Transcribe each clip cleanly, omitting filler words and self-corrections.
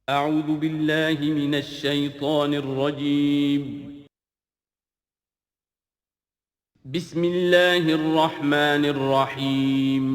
اعوذ باللہ من الشیطان الرجیم بسم اللہ الرحمن الرحیم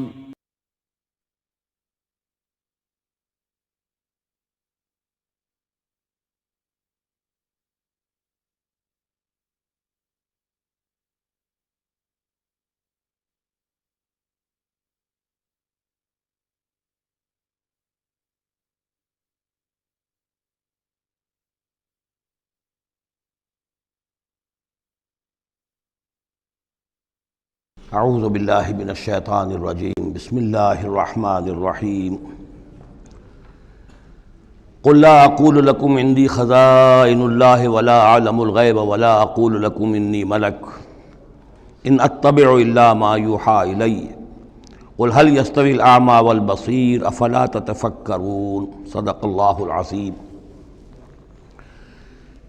اعوذ باللہ من الشیطان الرجیم بسم اللہ الرحمن الرحیم قل لا اقول لکم عندی خزائن اللہ ولا اعلم الغیب ولا اقول لکم انی ملک ان اتبع الا ما یوحی الی قل هل یستوی الاعمی والبصیر افلا تتفکرون صدق اللہ العظیم۔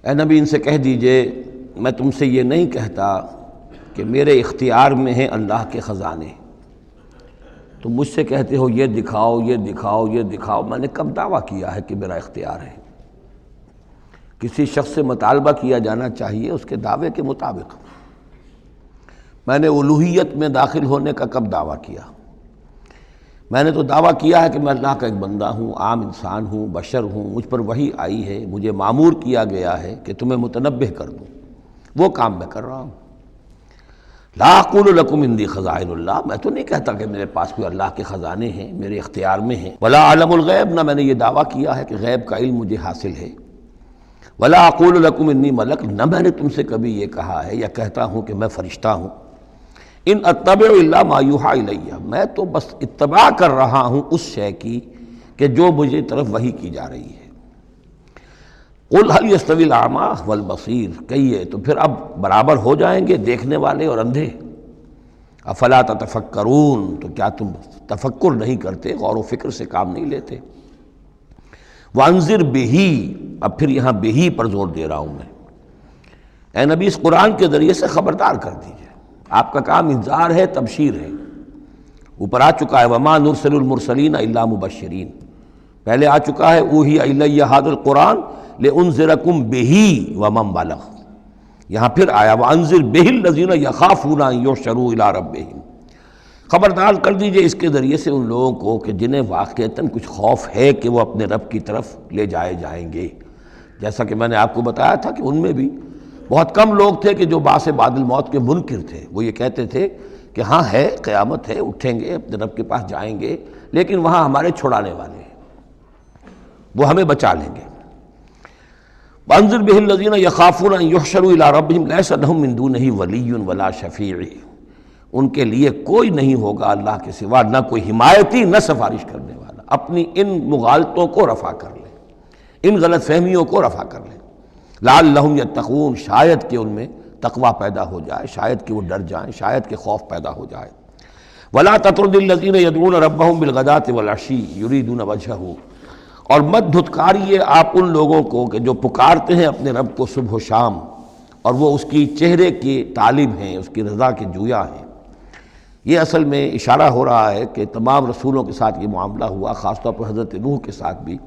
اے نبی ان سے کہہ دیجئے میں تم سے یہ نہیں کہتا کہ میرے اختیار میں ہیں اللہ کے خزانے، تم مجھ سے کہتے ہو یہ دکھاؤ یہ دکھاؤ یہ دکھاؤ، میں نے کب دعویٰ کیا ہے کہ میرا اختیار ہے؟ کسی شخص سے مطالبہ کیا جانا چاہیے اس کے دعوے کے مطابق۔ میں نے الوہیت میں داخل ہونے کا کب دعویٰ کیا؟ میں نے تو دعویٰ کیا ہے کہ میں اللہ کا ایک بندہ ہوں، عام انسان ہوں، بشر ہوں، مجھ پر وحی آئی ہے، مجھے مامور کیا گیا ہے کہ تمہیں متنبہ کر دوں، وہ کام میں کر رہا ہوں۔ لا اقول لکم عندی خزائن اللہ، میں تو نہیں کہتا کہ میرے پاس کوئی اللہ کے خزانے ہیں، میرے اختیار میں ہیں۔ ولا اعلم الغیب، نہ میں نے یہ دعویٰ کیا ہے کہ غیب کا علم مجھے حاصل ہے۔ ولا اقول لکم انی ملک، نہ میں نے تم سے کبھی یہ کہا ہے یا کہتا ہوں کہ میں فرشتہ ہوں۔ ان اتبع الا ما یوحی الی، میں تو بس اتباع کر رہا ہوں اس شے کی کہ جو مجھے طرف وحی کی جا رہی ہے۔ قل هل یستوی الاعمی والبصیر، کہیے تو پھر اب برابر ہو جائیں گے دیکھنے والے اور اندھے؟ افلا تتفکرون، تو کیا تم تفکر نہیں کرتے، غور و فکر سے کام نہیں لیتے؟ وانذر بہ، اب پھر یہاں بہ پر زور دے رہا ہوں میں۔ اے نبی اس قرآن کے ذریعے سے خبردار کر دیجئے، آپ کا کام انذار ہے، تبشیر ہے۔ اوپر آ چکا ہے وما نرسل المرسلین الا مبشرین، پہلے آ چکا ہے اوحی الی ھذا القرآن لانذرکم بہ ومن بلغ، یہاں پھر آیا وانذر بہ الذین یخافون ان یحشروا الی ربہم، خبردار کر دیجئے اس کے ذریعے سے ان لوگوں کو کہ جنہیں واقعتاً کچھ خوف ہے کہ وہ اپنے رب کی طرف لے جائے جائیں گے۔ جیسا کہ میں نے آپ کو بتایا تھا کہ ان میں بھی بہت کم لوگ تھے کہ جو بعث بعد الموت کے منکر تھے، وہ یہ کہتے تھے کہ ہاں ہے، قیامت ہے، اٹھیں گے، اپنے رب کے پاس جائیں گے، لیکن وہاں ہمارے چھڑانے والے ہیں، وہ ہمیں بچا لیں گے۔ وانذر بہ الذین یخافون ان یحشروا الی ربہم لیس لہم من دونہ ولی ولا شفیع، ان کے لیے کوئی نہیں ہوگا اللہ کے سوا، نہ کوئی حمایتی نہ سفارش کرنے والا۔ اپنی ان مغالطوں کو رفع کر لیں، ان غلط فہمیوں کو رفع کر لیں۔ لعلہم یتقون، شاید کہ ان میں تقوی پیدا ہو جائے، شاید کہ وہ ڈر جائیں، شاید کہ خوف پیدا ہو جائے۔ ولا تطرد الذین یدعون ربہم بالغداۃ والعشی یریدون وجہہ، اور مت دھتکاریے آپ ان لوگوں کو کہ جو پکارتے ہیں اپنے رب کو صبح و شام اور وہ اس کی چہرے کے طالب ہیں، اس کی رضا کے جویا ہیں۔ یہ اصل میں اشارہ ہو رہا ہے کہ تمام رسولوں کے ساتھ یہ معاملہ ہوا، خاص طور پر حضرت نوح کے ساتھ بھی،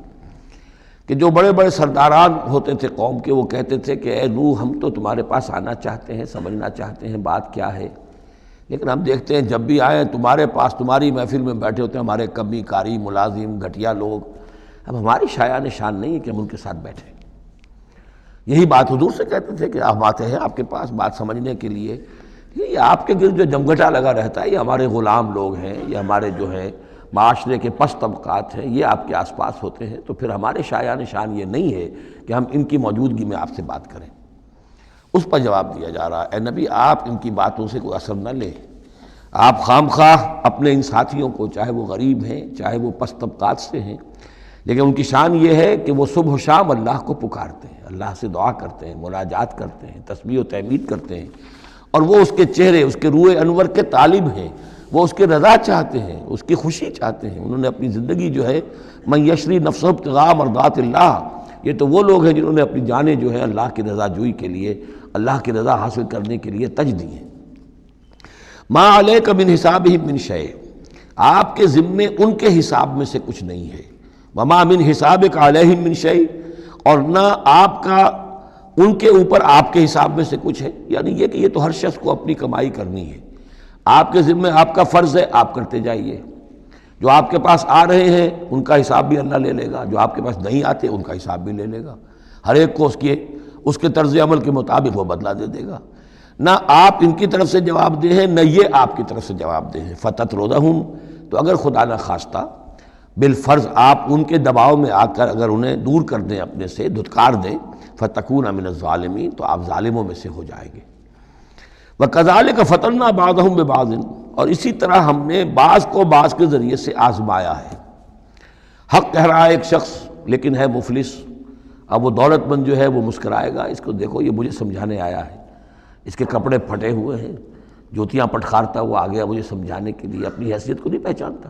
کہ جو بڑے بڑے سرداران ہوتے تھے قوم کے، وہ کہتے تھے کہ اے نوح ہم تو تمہارے پاس آنا چاہتے ہیں، سمجھنا چاہتے ہیں بات کیا ہے، لیکن ہم دیکھتے ہیں جب بھی آئیں تمہارے پاس، تمہاری محفل میں بیٹھے ہوتے ہیں ہمارے کمی کاری ملازم گھٹیا لوگ، اب ہماری شایان نشان نہیں ہے کہ ہم ان کے ساتھ بیٹھیں۔ یہی بات حضور سے کہتے تھے کہ ہم آتے ہیں آپ کے پاس بات سمجھنے کے لیے، یہ آپ کے گرد جو جمگھٹا لگا رہتا ہے یہ ہمارے غلام لوگ ہیں، یہ ہمارے جو ہیں معاشرے کے پست طبقات ہیں، یہ آپ کے آس پاس ہوتے ہیں، تو پھر ہمارے شایان نشان یہ نہیں ہے کہ ہم ان کی موجودگی میں آپ سے بات کریں۔ اس پر جواب دیا جا رہا ہے اے نبی آپ ان کی باتوں سے کوئی اثر نہ لیں، آپ خام خواہ اپنے ان ساتھیوں کو، چاہے وہ غریب ہیں چاہے وہ پست طبقات سے ہیں، لیکن ان کی شان یہ ہے کہ وہ صبح و شام اللہ کو پکارتے ہیں، اللہ سے دعا کرتے ہیں، مناجات کرتے ہیں، تسبیح و تحمید کرتے ہیں، اور وہ اس کے چہرے، اس کے روح انور کے طالب ہیں، وہ اس کے رضا چاہتے ہیں، اس کی خوشی چاہتے ہیں۔ انہوں نے اپنی زندگی جو ہے من یشری نفسہ ابتغاء مرضات اللہ، یہ تو وہ لوگ ہیں جنہوں نے اپنی جانیں جو ہے اللہ کی رضا جوئی کے لیے، اللہ کی رضا حاصل کرنے کے لیے تج دی ہیں۔ ما علیک من حسابہم من شیء، آپ کے ذمے ان کے حساب میں سے کچھ نہیں ہے۔ وما من حسابک علیہم من شیء، اور نہ آپ کا ان کے اوپر آپ کے حساب میں سے کچھ ہے، یعنی یہ کہ یہ تو ہر شخص کو اپنی کمائی کرنی ہے، آپ کے ذمہ آپ کا فرض ہے، آپ کرتے جائیے، جو آپ کے پاس آ رہے ہیں ان کا حساب بھی اللہ لے لے گا، جو آپ کے پاس نہیں آتے ان کا حساب بھی لے لے گا، ہر ایک کو اس کے طرز عمل کے مطابق وہ بدلہ دے دے گا، نہ آپ ان کی طرف سے جواب دہ ہیں نہ یہ آپ کی طرف سے جواب دہ ہیں۔ فَتَطْرُدَهُمْ، تو اگر خدا نہ خواستہ بالفرض آپ ان کے دباؤ میں آ کر اگر انہیں دور کر دیں، اپنے سے دھتکار دیں، فَتَكُونَ مِنَ الظَّالِمِينَ، تو آپ ظالموں میں سے ہو جائیں گے۔ وَكَذَلِكَ فَتَنَّا بَعْضَهُمْ بِبَعْضٍ، اور اسی طرح ہم نے بعض کو بعض کے ذریعے سے آزمایا ہے۔ حق کہہ رہا ہے ایک شخص لیکن ہے مفلس، اب وہ دولت مند جو ہے وہ مسکرائے گا، اس کو دیکھو یہ مجھے سمجھانے آیا ہے، اس کے کپڑے پھٹے ہوئے ہیں، جوتیاں پٹخارتا ہوا آ گیا مجھے سمجھانے کے لیے، اپنی حیثیت کو نہیں پہچانتا۔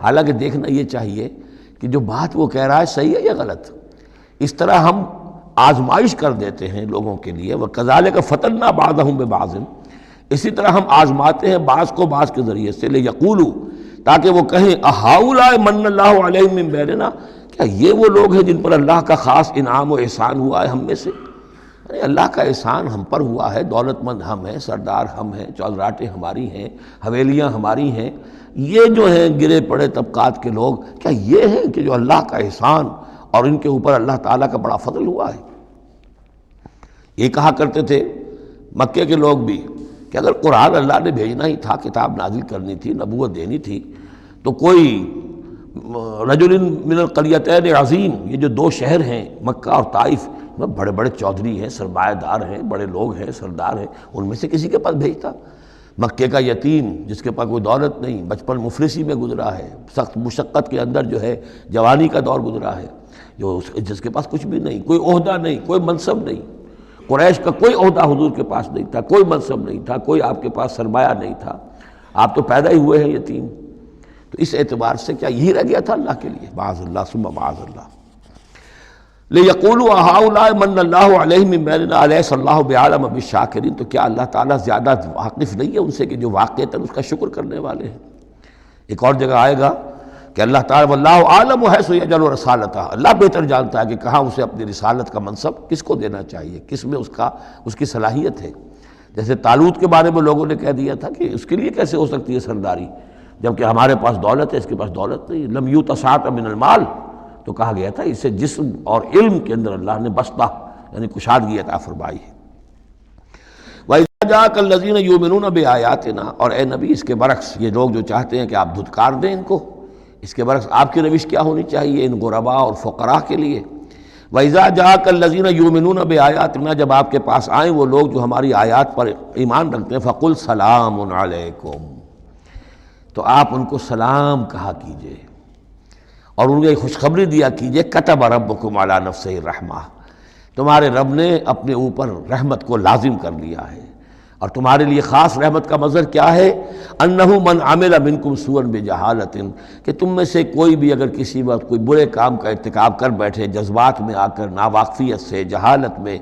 حالانکہ دیکھنا یہ چاہیے کہ جو بات وہ کہہ رہا ہے صحیح ہے یا غلط۔ اس طرح ہم آزمائش کر دیتے ہیں لوگوں کے لیے، وَكَذَلِكَ فَتَنَّا بَعْضَهُمْ بِبَعْضٍ، اسی طرح ہم آزماتے ہیں بعض کو بعض کے ذریعے سے، لِيَقُولُوا، تاکہ وہ کہیں أَهَٰؤُلَاءِ مَنَّ اللَّهُ عَلَيْهِم مِّن بَيْنِنَا، کیا یہ وہ لوگ ہیں جن پر اللہ کا خاص انعام و احسان ہوا ہے ہم میں سے؟ اللہ کا احسان ہم پر ہوا ہے، دولت مند ہم ہیں، سردار ہم ہیں، چودراٹیں ہماری ہیں، حویلیاں ہماری ہیں، یہ جو ہیں گرے پڑے طبقات کے لوگ، کیا یہ ہیں کہ جو اللہ کا احسان اور ان کے اوپر اللہ تعالیٰ کا بڑا فضل ہوا ہے؟ یہ کہا کرتے تھے مکے کے لوگ بھی کہ اگر قرآن اللہ نے بھیجنا ہی تھا، کتاب نازل کرنی تھی، نبوت دینی تھی، تو کوئی رجل من القریتین عظیم، یہ جو دو شہر ہیں مکہ اور طائف، بڑے بڑے چودھری ہیں، سرمایہ دار ہیں، بڑے لوگ ہیں، سردار ہیں، ان میں سے کسی کے پاس بھیجتا۔ مکے کا یتیم جس کے پاس کوئی دولت نہیں، بچپن مفلسی میں گزرا ہے، سخت مشقت کے اندر جو ہے جوانی کا دور گزرا ہے، جس کے پاس کچھ بھی نہیں، کوئی عہدہ نہیں، کوئی منصب نہیں، قریش کا کوئی عہدہ حضور کے پاس نہیں تھا، کوئی منصب نہیں تھا، کوئی آپ کے پاس سرمایہ نہیں تھا، آپ تو پیدا ہی ہوئے ہیں یتیم، تو اس اعتبار سے کیا یہی رہ گیا تھا اللہ کے لیے؟ معاذ اللہ ثم معاذ اللہ۔ لِيَقُولُوا أَهَٰؤُلَاءِ مَنَّ اللَّهُ عَلَيْهِم مِّن بَيْنِنَا أَلَيْسَ اللَّهُ بِأَعْلَمَ بِالشَّاكِرِينَ، تو کیا اللہ تعالیٰ زیادہ واقف نہیں ہے ان سے کہ جو واقعتاً اس کا شکر کرنے والے ہیں؟ ایک اور جگہ آئے گا کہ اللہ تعالیٰ وَاللَّهُ أَعْلَمُ حَيْثُ يَجْعَلُ رِسَالَتَهُ، اللہ بہتر جانتا ہے کہ کہاں اسے اپنی رسالت کا منصب کس کو دینا چاہیے، کس میں اس کی صلاحیت ہے۔ جیسے طالوت کے بارے میں لوگوں نے کہہ دیا تھا کہ اس کے لیے کیسے ہو سکتی ہے سرداری، جبکہ ہمارے پاس دولت ہے، اس کے پاس دولت نہیں، لم یؤت سعۃ من المال، تو کہا گیا تھا اسے جسم اور علم کے اندر اللہ نے بسطہ یعنی کشادگی عطا فرمائی ہے۔ وَإِذَا جَاءَكَ الَّذِينَ يُؤْمِنُونَ بِآيَاتِنَا، اور اے نبی اس کے برعکس یہ لوگ جو چاہتے ہیں کہ آپ دھتکار دیں ان کو، اس کے برعکس آپ کی روش کیا ہونی چاہیے ان غرباء اور فقراء کے لیے؟ وَإِذَا جَاءَكَ الَّذِينَ يُؤْمِنُونَ بِآيَاتِنَا، جب آپ کے پاس آئیں وہ لوگ جو ہماری آیات پر ایمان رکھتے ہیں، فَقُلْ سَلَامٌ عَلَيْكُمْ، تو آپ ان کو سلام کہا کیجئے اور ان کو خوشخبری دیا کیجئے، کتب ربکم علی نفسہ الرحمہ، تمہارے رب نے اپنے اوپر رحمت کو لازم کر لیا ہے، اور تمہارے لیے خاص رحمت کا مظہر کیا ہے؟ انہ من عمل منکم سوءا بجہالۃ، کہ تم میں سے کوئی بھی اگر کسی وقت کوئی برے کام کا ارتکاب کر بیٹھے، جذبات میں آ کر، ناواقفیت سے، جہالت میں،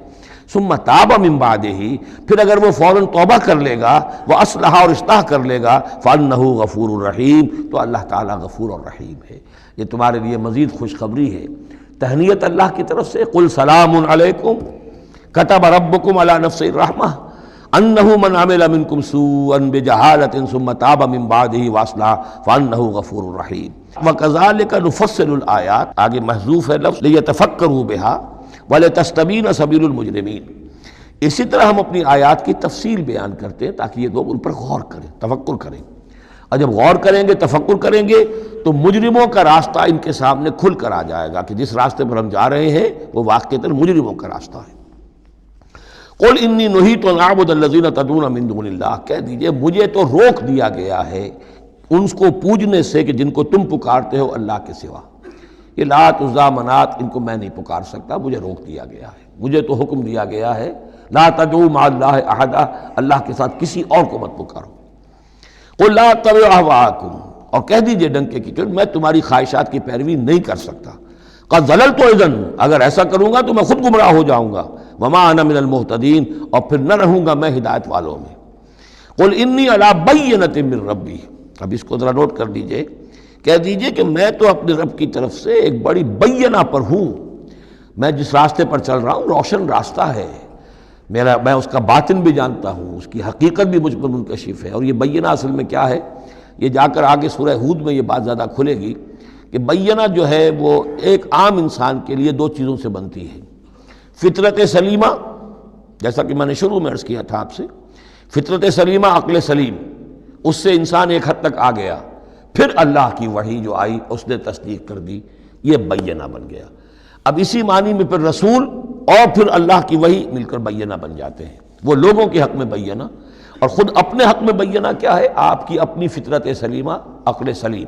ثم تاب من بعدہ، پھر اگر وہ فوراً توبہ کر لے گا، وہ اصلاح اور اصلاح کر لے گا، فانہ غفور الرحیم، تو اللہ تعالیٰ غفور الرحیم ہے۔ یہ تمہارے لیے مزید خوشخبری ہے، تہنیت اللہ کی طرف سے، قل سلام علیکم کتب ربکم علی نفسہ الرحمہ انہ من عمل منکم سوءا بجہالۃ ثم تاب من بعدہ واصلح فانہ غفور الرحیم۔ وکذالک نفصل الآیات، آگے محذوف ہے لفظ لیتفکروا بہا ولتستبین سبیل المجرمین، اسی طرح ہم اپنی آیات کی تفصیل بیان کرتے ہیں تاکہ یہ لوگ ان پر غور کریں، تفکر کریں، اور جب غور کریں گے، تفکر کریں گے، تو مجرموں کا راستہ ان کے سامنے کھل کر آ جائے گا کہ جس راستے پر ہم جا رہے ہیں وہ واقعتاً مجرموں کا راستہ ہے۔ قل انی نہیت ان اعبد الذین تدعون من دون اللہ، کہہ دیجئے مجھے تو روک دیا گیا ہے ان کو پوجنے سے کہ جن کو تم پکارتے ہو اللہ کے سوا، یہ لات عزیٰ منات ان کو میں نہیں پکار سکتا، مجھے روک دیا گیا ہے، مجھے تو حکم دیا گیا ہے لا تدعوا مع اللہ احدا، اللہ کے ساتھ کسی اور کو مت پکارو۔ قل لا اتبع اہواءکم، اور کہہ دیجئے ڈنکے کی چوٹ میں تمہاری خواہشات کی پیروی نہیں کر سکتا، قد ضللت اذن، اگر ایسا کروں گا تو میں خود گمراہ ہو جاؤں گا، وما انا من المہتدین، اور پھر نہ رہوں گا میں ہدایت والوں میں۔ قل انی علی بینۃ من ربی، اب اس کو ذرا نوٹ کر لیجئے کہہ دیجئے کہ میں تو اپنے رب کی طرف سے ایک بڑی بینہ پر ہوں، میں جس راستے پر چل رہا ہوں روشن راستہ ہے، میں اس کا باطن بھی جانتا ہوں، اس کی حقیقت بھی مجھ پر منکشف ہے۔ اور یہ بینہ اصل میں کیا ہے، یہ جا کر آگے سورہ ہود میں یہ بات زیادہ کھلے گی کہ بینہ جو ہے وہ ایک عام انسان کے لیے دو چیزوں سے بنتی ہے، فطرت سلیمہ، جیسا کہ میں نے شروع میں عرض کیا تھا آپ سے، فطرت سلیمہ، عقل سلیم، اس سے انسان ایک حد تک آ گیا، پھر اللہ کی وحی جو آئی اس نے تصدیق کر دی، یہ بینہ بن گیا۔ اب اسی معنی میں پھر رسول اور پھر اللہ کی وحی مل کر بینہ بن جاتے ہیں، وہ لوگوں کے حق میں بینہ، اور خود اپنے حق میں بینہ کیا ہے، آپ کی اپنی فطرت سلیمہ، عقل سلیم،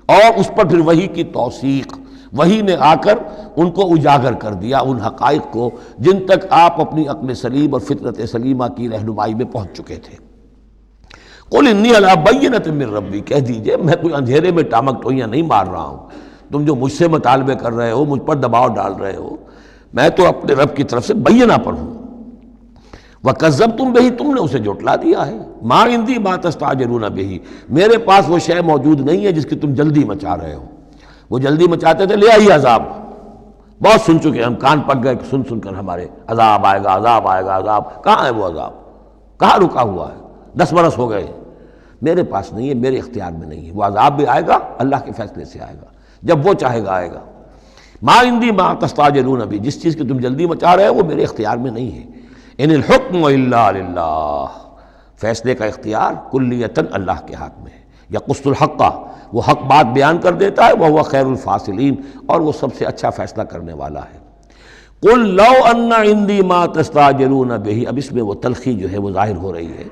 اور اس پر پھر وحی کی توثیق، وحی نے آ کر ان کو اجاگر کر دیا، ان حقائق کو جن تک آپ اپنی عقل سلیم اور فطرت سلیمہ کی رہنمائی میں پہنچ چکے تھے۔ قل انی علی بینۃ من ربی، کہہ دیجئے میں کوئی اندھیرے میں ٹامک ٹوئیاں نہیں مار رہا ہوں، تم جو مجھ سے مطالبے کر رہے ہو، مجھ پر دباؤ ڈال رہے ہو، میں تو اپنے رب کی طرف سے بینہ پر ہوں۔ وَكَذَّبْتُمْ بِهِ، تم نے اسے جھٹلا دیا ہے، مَا عِندِي مَا تَسْتَعْجِلُونَ بِهِ، میرے پاس وہ شے موجود نہیں ہے جس کی تم جلدی مچا رہے ہو۔ وہ جلدی مچاتے تھے، لے آئیے عذاب، بہت سن چکے ہم، کان پک گئے سن کر ہمارے، عذاب آئے گا، عذاب آئے گا، عذاب، کہاں ہے وہ عذاب، کہاں رکا ہوا ہے، 10 برس ہو گئے، میرے پاس نہیں ہے، میرے اختیار میں نہیں ہے۔ وہ عذاب بھی آئے گا، اللہ کے فیصلے سے آئے گا، جب وہ چاہے گا آئے گا۔ ما عندی ما تستعجلون بھی، جس چیز کی تم جلدی مچا رہے ہو وہ میرے اختیار میں نہیں ہے۔ ان الحکم الا للہ، فیصلے کا اختیار کلیتاً اللہ کے ہاتھ میں ہے۔ یقص الحق، وہ حق بات بیان کر دیتا ہے، وہو خیر الفاصلین، اور وہ سب سے اچھا فیصلہ کرنے والا ہے۔ قل لو ان عندی ما تستعجلون بہ، اب اس میں وہ تلخی جو ہے وہ ظاہر ہو رہی ہے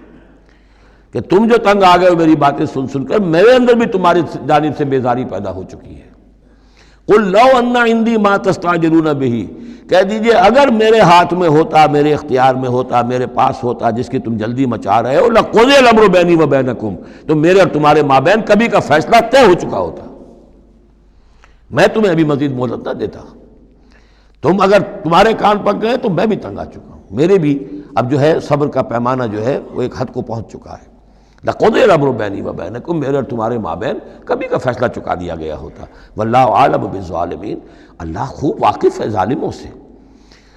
کہ تم جو تنگ آ گئے ہو میری باتیں سن کر، میرے اندر بھی تمہاری جانب سے بیزاری پیدا ہو چکی ہے۔ قل لو ان عندی ما تستعجلون بہ، کہہ دیجئے اگر میرے ہاتھ میں ہوتا، میرے اختیار میں ہوتا، میرے پاس ہوتا جس کی تم جلدی مچا رہے ہو، لقضی الامر بینی و بینکم، تو میرے اور تمہارے مابین کبھی کا فیصلہ طے ہو چکا ہوتا، میں تمہیں ابھی مزید مہلت نہ دیتا۔ تم اگر تمہارے کان پک گئے تو میں بھی تنگ آ چکا ہوں، میرے بھی اب جو ہے صبر کا پیمانہ جو ہے وہ ایک حد کو پہنچ چکا ہے۔ لقضی الامر بینی و بینکم، میرے اور تمہارے مابین کبھی کا فیصلہ چکا دیا گیا ہوتا۔ واللہ عالم بالظالمین، اللہ خوب واقف ہے ظالموں سے۔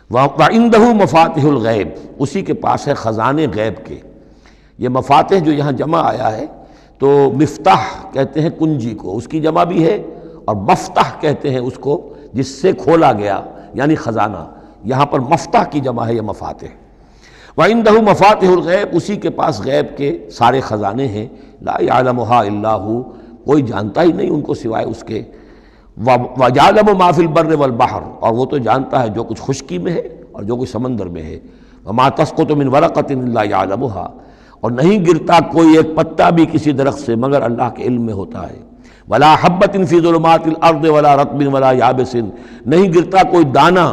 وَعِندَهُ مَفَاتِحُ الْغَیب، اسی کے پاس ہے خزانے غیب کے۔ یہ مفاتح جو یہاں جمع آیا ہے تو مفتاح کہتے ہیں کنجی کو، اس کی جمع بھی ہے، اور مفتاح کہتے ہیں اس کو جس سے کھولا گیا، یعنی خزانہ۔ یہاں پر مفتاح کی جمع ہے یہ مفاتح۔ وَعِندَهُ مَفَاتِحُ الْغَیب، اسی کے پاس غیب کے سارے خزانے ہیں۔ لا يَعْلَمُهَا إِلَّا هُوَ، کوئی جانتا ہی نہیں ان کو سوائے اس کے۔ وَيَعْلَمُ مَا فِي الْبَرِّ وَالْبَحْرِ، اور وہ تو جانتا ہے جو کچھ خشکی میں ہے اور جو کچھ سمندر میں ہے۔ وَمَا تَسْقُطُ مِنْ وَرَقَةٍ إِلَّا يَعْلَمُهَا، اور نہیں گرتا کوئی ایک پتا بھی کسی درخت سے مگر اللہ کے علم میں ہوتا ہے۔ وَلَا حَبَّةٍ فِي ظُلُمَاتِ الْأَرْضِ وَلَا رَطْبٍ وَلَا يَابِسٍ، نہیں گرتا کوئی دانہ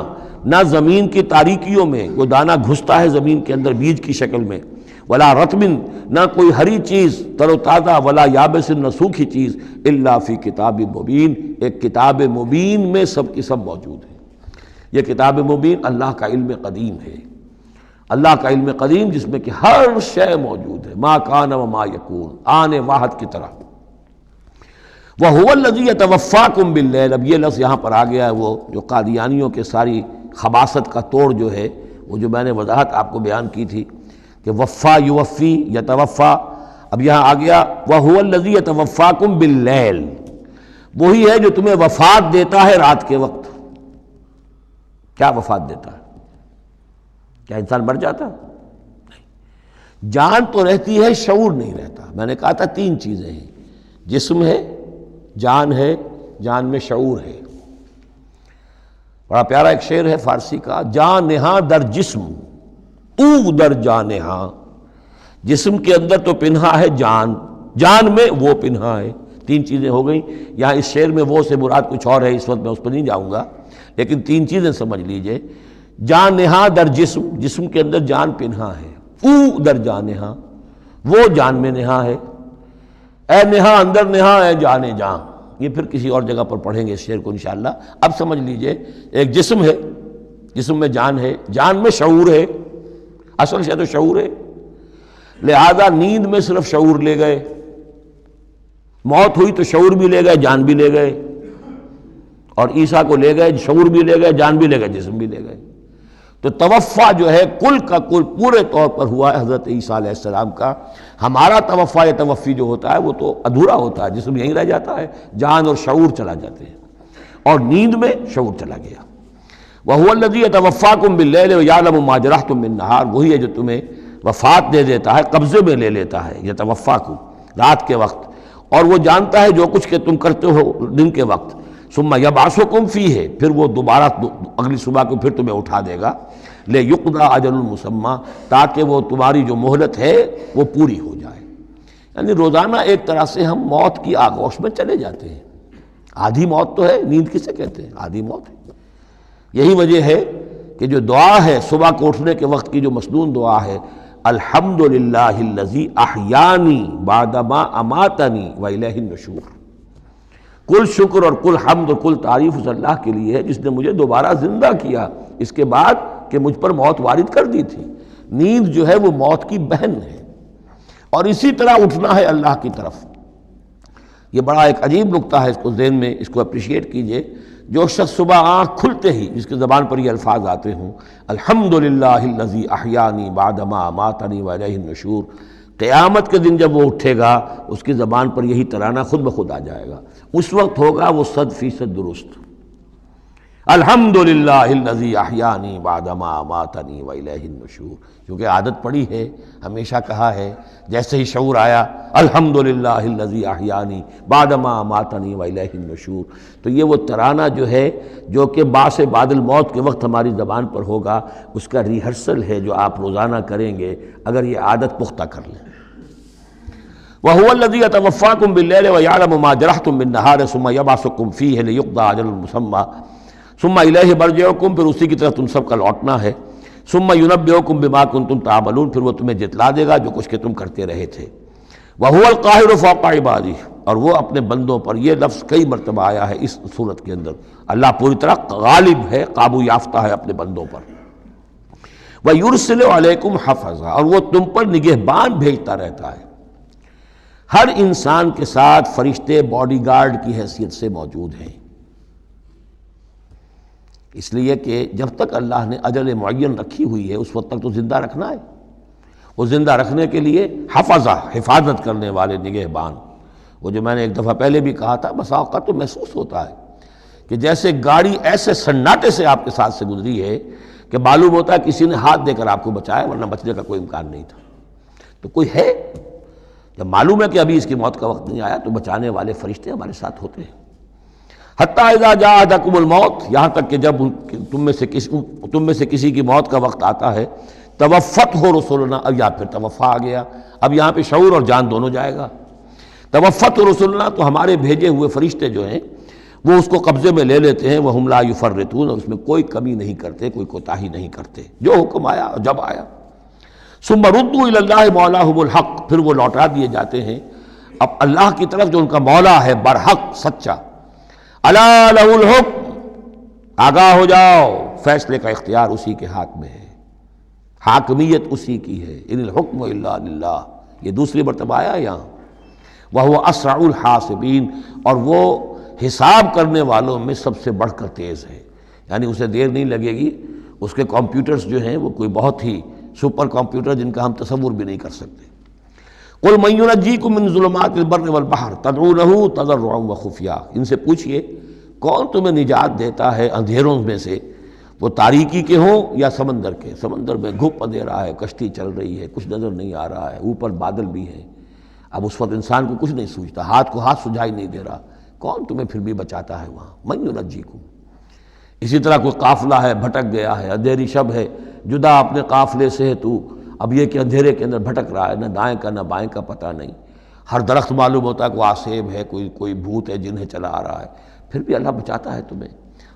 نہ زمین کی تاریکیوں میں، وہ دانہ گھستا ہے زمین کے اندر بیج کی شکل میں، ولا رطبن، نہ کوئی ہری چیز تر و تازہ، ولا یابس، نہ سوکھی چیز، الا فی کتاب مبین، ایک کتاب مبین میں سب کی سب موجود ہے۔ یہ کتاب مبین اللہ کا علم قدیم ہے، اللہ کا علم قدیم جس میں کہ ہر شے موجود ہے، ما کان و ما یکون، آن واحد کی طرح۔ وَهُوَ الَّذِي يَتَوَفَّاكُمْ بِاللَّيْلِ، اب یہ لفظ یہاں پر آ گیا ہے، وہ جو قادیانیوں کے ساری خباثت کا توڑ جو ہے، وہ جو میں نے وضاحت آپ کو بیان کی تھی کہ وفا یوفی یتوفا، اب یہاں آ گیا وَهُوَ الَّذِي يَتَوَفَّاكُمْ بِاللَّيْلِ، وہی ہے جو تمہیں وفات دیتا ہے رات کے وقت۔ کیا وفات دیتا ہے؟ کیا انسان مر جاتا؟ نہیں، جان تو رہتی ہے، شعور نہیں رہتا۔ میں نے کہا تھا 3 چیزیں ہیں، جسم ہے، جان ہے، جان میں شعور ہے۔ بڑا پیارا ایک شعر ہے فارسی کا، جان نہاں در جسم او در جان نہاں، جسم کے اندر تو پنہا ہے جان، جان میں وہ پنہا ہے۔ 3 چیزیں ہو گئیں۔ یہاں اس شعر میں وہ سے مراد کچھ اور ہے، اس وقت میں اس پر نہیں جاؤں گا، لیکن 3 چیزیں سمجھ لیجئے۔ جان نہاں در جسم، جسم کے اندر جان پنہا ہے، او در جان نہاں، وہ جان میں نہاں ہے، اے نہاں اندر نہاں اے جانے جاں۔ یہ پھر کسی اور جگہ پر پڑھیں گے اس شعر کو انشاءاللہ۔ اب سمجھ لیجئے، ایک جسم ہے، جسم میں جان ہے، جان میں شعور ہے، اصل شے تو شعور ہے، لہذا نیند میں صرف شعور لے گئے، موت ہوئی تو شعور بھی لے گئے، جان بھی لے گئے، اور عیسیٰ کو لے گئے، شعور بھی لے گئے، جان بھی لے گئے، جسم بھی لے گئے۔ تو توفع جو ہے کل کا کل پورے طور پر ہوا ہے حضرت عیسیٰ علیہ السلام کا۔ ہمارا توفع یا توفی جو ہوتا ہے وہ تو ادھورا ہوتا ہے، جسم یہیں رہ جاتا ہے، جان اور شعور چلا جاتے ہیں، اور نیند میں شعور چلا گیا۔ وَهُوَ الَّذِي يَتَوَفَّاكُم بِاللَّيْلِ وَيَعْلَمُ مَا جَرَحْتُم بِالنَّهَارِ، وہی ہے جو تمہیں وفات دے دیتا ہے، قبضے میں لے لیتا ہے، یتوفاکم رات کے وقت، اور وہ جانتا ہے جو کچھ کہ تم کرتے ہو دن کے وقت۔ ثم یبعثکم فیہ، پھر وہ دوبارہ اگلی صبح کو پھر تمہیں اٹھا دے گا، لیقضی اجل مسمی، تاکہ وہ تمہاری جو مہلت ہے وہ پوری ہو جائے۔ یعنی روزانہ ایک طرح سے ہم موت کی آغوش میں چلے جاتے ہیں۔ آدھی موت تو ہے، نیند کسے کہتے ہیں؟ آدھی موت ہے۔ یہی وجہ ہے کہ جو دعا ہے صبح کو اٹھنے کے وقت کی، جو مسنون دعا ہے، الحمدللہ الذی احیانی بعدما اماتنی والیہ النشور، کل شکر اور کل حمد اور کل تعریف اس اللہ کے لیے ہے جس نے مجھے دوبارہ زندہ کیا اس کے بعد کہ مجھ پر موت وارد کر دی تھی۔ نیند جو ہے وہ موت کی بہن ہے، اور اسی طرح اٹھنا ہے اللہ کی طرف۔ یہ بڑا ایک عجیب نکتہ ہے، اس کو ذہن میں اس کو اپریشیٹ کیجئے۔ جو شخص صبح آنکھ کھلتے ہی جس کے زبان پر یہ الفاظ آتے ہوں، الحمدللہ الذی احیانی بعدما اماتنی والیہ النشور، قیامت کے دن جب وہ اٹھے گا اس کی زبان پر یہی ترانہ خود بخود آ جائے گا، اس وقت ہوگا وہ 100% درست۔ الحمدللہ الذی احیانی بعدما اماتنی والیہ النشور، کیونکہ عادت پڑی ہے، ہمیشہ کہا ہے، جیسے ہی شعور آیا الحمدللہ الذی احیانی بعدما اماتنی والیہ النشور، تو یہ وہ ترانہ جو ہے جو کہ باعث بعد الموت کے وقت ہماری زبان پر ہوگا، اس کا ریہرسل ہے جو آپ روزانہ کریں گے اگر یہ عادت پختہ کر لیں۔ وَهُوَ الَّذِي يَتَوَفَّاكُم بِاللَّيْلِ وَيَعْلَمُ مَا جَرَحْتُم بِالنَّهَارِ ثُمَّ يَبْعَثُكُم فِيهِ لِيُقْضَىٰ أَجَلٌ مُّسَمًّى ثُمَّ إِلَيْهِ مَرْجِعُكُم، پھر اسی کی طرف تم سب کا لوٹنا ہے۔ ثُمَّ يُنَبِّئُكُم بِمَا كُنتُمْ تَعْمَلُونَ، پھر وہ تمہیں جتلا دے گا جو کچھ کہ تم کرتے رہے تھے۔ وَهُوَ الْقَاهِرُ فَوْقَ عِبَادِهِ، اور وہ اپنے بندوں پر، یہ لفظ کئی مرتبہ آیا ہے اس صورت کے اندر، اللہ پوری طرح غالب ہے، قابو یافتہ ہے اپنے بندوں پر۔ وَيُرْسِلُ عَلَيْكُمْ حَفَظًا، اور وہ تم پر نگہبان بھیجتا رہتا ہے۔ ہر انسان کے ساتھ فرشتے باڈی گارڈ کی حیثیت سے موجود ہیں، اس لیے کہ جب تک اللہ نے اجل معین رکھی ہوئی ہے اس وقت تک تو زندہ رکھنا ہے۔ وہ زندہ رکھنے کے لیے حفظہ، حفاظت کرنے والے نگہبان، وہ جو میں نے ایک دفعہ پہلے بھی کہا تھا، بسا اوقات تو محسوس ہوتا ہے کہ جیسے گاڑی ایسے سناٹے سے آپ کے ساتھ سے گزری ہے کہ معلوم ہوتا ہے کسی نے ہاتھ دے کر آپ کو بچایا، ورنہ بچنے کا کوئی امکان نہیں تھا۔ تو کوئی ہے، جب معلوم ہے کہ ابھی اس کی موت کا وقت نہیں آیا تو بچانے والے فرشتے ہمارے ساتھ ہوتے ہیں۔ حتیٰ اذا جاء احدکم الموت، یہاں تک کہ جب تم میں سے کسی کی موت کا وقت آتا ہے، توفته رسلنا، اب یہاں پھر توفا آ گیا، اب یہاں پہ شعور اور جان دونوں جائے گا۔ توفته رسلنا، تو ہمارے بھیجے ہوئے فرشتے جو ہیں وہ اس کو قبضے میں لے لیتے ہیں، وہم لا یفرطون، اور اس میں کوئی کمی نہیں کرتے، کوئی کوتاہی نہیں کرتے، جو حکم آیا اور جب آیا۔ ثم ردوا الی اللہ مولاہم الحق، پھر وہ لوٹا دیے جاتے ہیں اب اللہ کی طرف جو ان کا مولا ہے برحق، سچا۔ الا لہ الحکم، آگاہ ہو جاؤ، فیصلے کا اختیار اسی کے ہاتھ میں ہے، حاکمیت اسی کی ہے، ان الحکم الا للہ، یہ دوسری مرتبہ آیا یہاں۔ وہو اسرع الحاسبین، اور وہ حساب کرنے والوں میں سب سے بڑھ کر تیز ہے، یعنی اسے دیر نہیں لگے گی، اس کے کمپیوٹرز جو ہیں وہ کوئی بہت ہی سپر کمپیوٹر جن کا ہم تصور بھی نہیں کر سکتے۔ قل من ینجیکم من ظلمات البر والبحر تدعونہ تضرعا وخفیا، ان سے پوچھئے کون تمہیں نجات دیتا ہے اندھیروں میں سے، وہ تاریکی کے ہوں یا سمندر کے۔ سمندر میں گھپ اندھیرا ہے، کشتی چل رہی ہے، کچھ نظر نہیں آ رہا ہے، اوپر بادل بھی ہیں، اب اس وقت انسان کو کچھ نہیں سوچتا، ہاتھ کو ہاتھ سجھائی نہیں دے رہا، کون تمہیں پھر بھی بچاتا ہے وہاں؟ من ینجیکم۔ اسی طرح کوئی قافلہ ہے، بھٹک گیا ہے، اندھیری شب ہے، جدا اپنے قافلے سے ہے تو اب یہ کہ اندھیرے کے اندر بھٹک رہا ہے، نہ دائیں کا نہ بائیں کا پتہ نہیں، ہر درخت معلوم ہوتا ہے کوئی آسیب ہے، کوئی بھوت ہے جنہیں چلا آ رہا ہے، پھر بھی اللہ بچاتا ہے تمہیں۔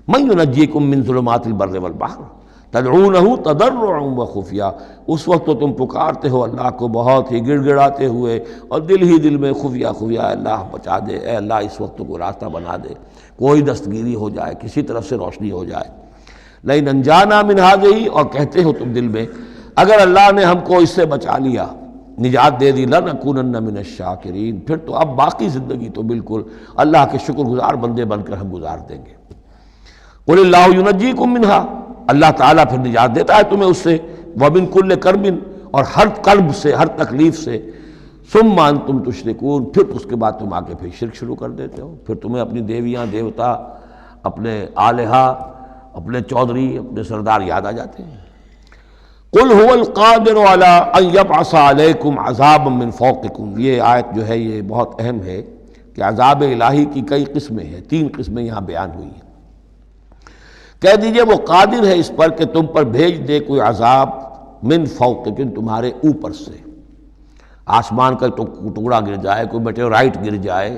من ینجیکم من ظلمات البر والبحر تدعونہ تضرعا وخفیا، اس وقت تو تم پکارتے ہو اللہ کو بہت ہی گڑ گڑاتے ہوئے اور دل ہی دل میں خفیہ خفیہ، اے اللہ بچا دے، اے اللہ اس وقت کو راستہ بنا دے، کوئی دستگیری ہو جائے، کسی طرف سے روشنی ہو جائے۔ لئن انجانا من ہذہ، اور کہتے ہو تم دل میں اگر اللہ نے ہم کو اس سے بچا لیا، نجات دے دی لنکونن من الشاکرین، پھر تو اب باقی زندگی تو بالکل اللہ کے شکر گزار بندے بن کر ہم گزار دیں گے۔ قل اللہ ینجیکم منہا، اللہ تعالیٰ پھر نجات دیتا ہے تمہیں اس سے، ومن کل کرب، اور ہر کرب سے، ہر تکلیف سے، ثم انتم تشرکون، پھر اس کے بعد تم آ کے پھر شرک شروع کر دیتے ہو، پھر تمہیں اپنی دیویاں دیوتا، اپنے آلہہ، اپنے چودھری، اپنے سردار یاد آ جاتے ہیں۔ قل هو القادر على ان يبعث عليكم عذابا من فوقكم، یہ آیت جو ہے یہ بہت اہم ہے کہ عذاب الہی کی کئی قسمیں ہیں، 3 قسمیں یہاں بیان ہوئی ہیں۔ کہہ دیجئے وہ قادر ہے اس پر کہ تم پر بھیج دے کوئی عذاب من فوقکم، تمہارے اوپر سے، آسمان کا ٹکڑا گر جائے، کوئی میٹیورائٹ گر جائے،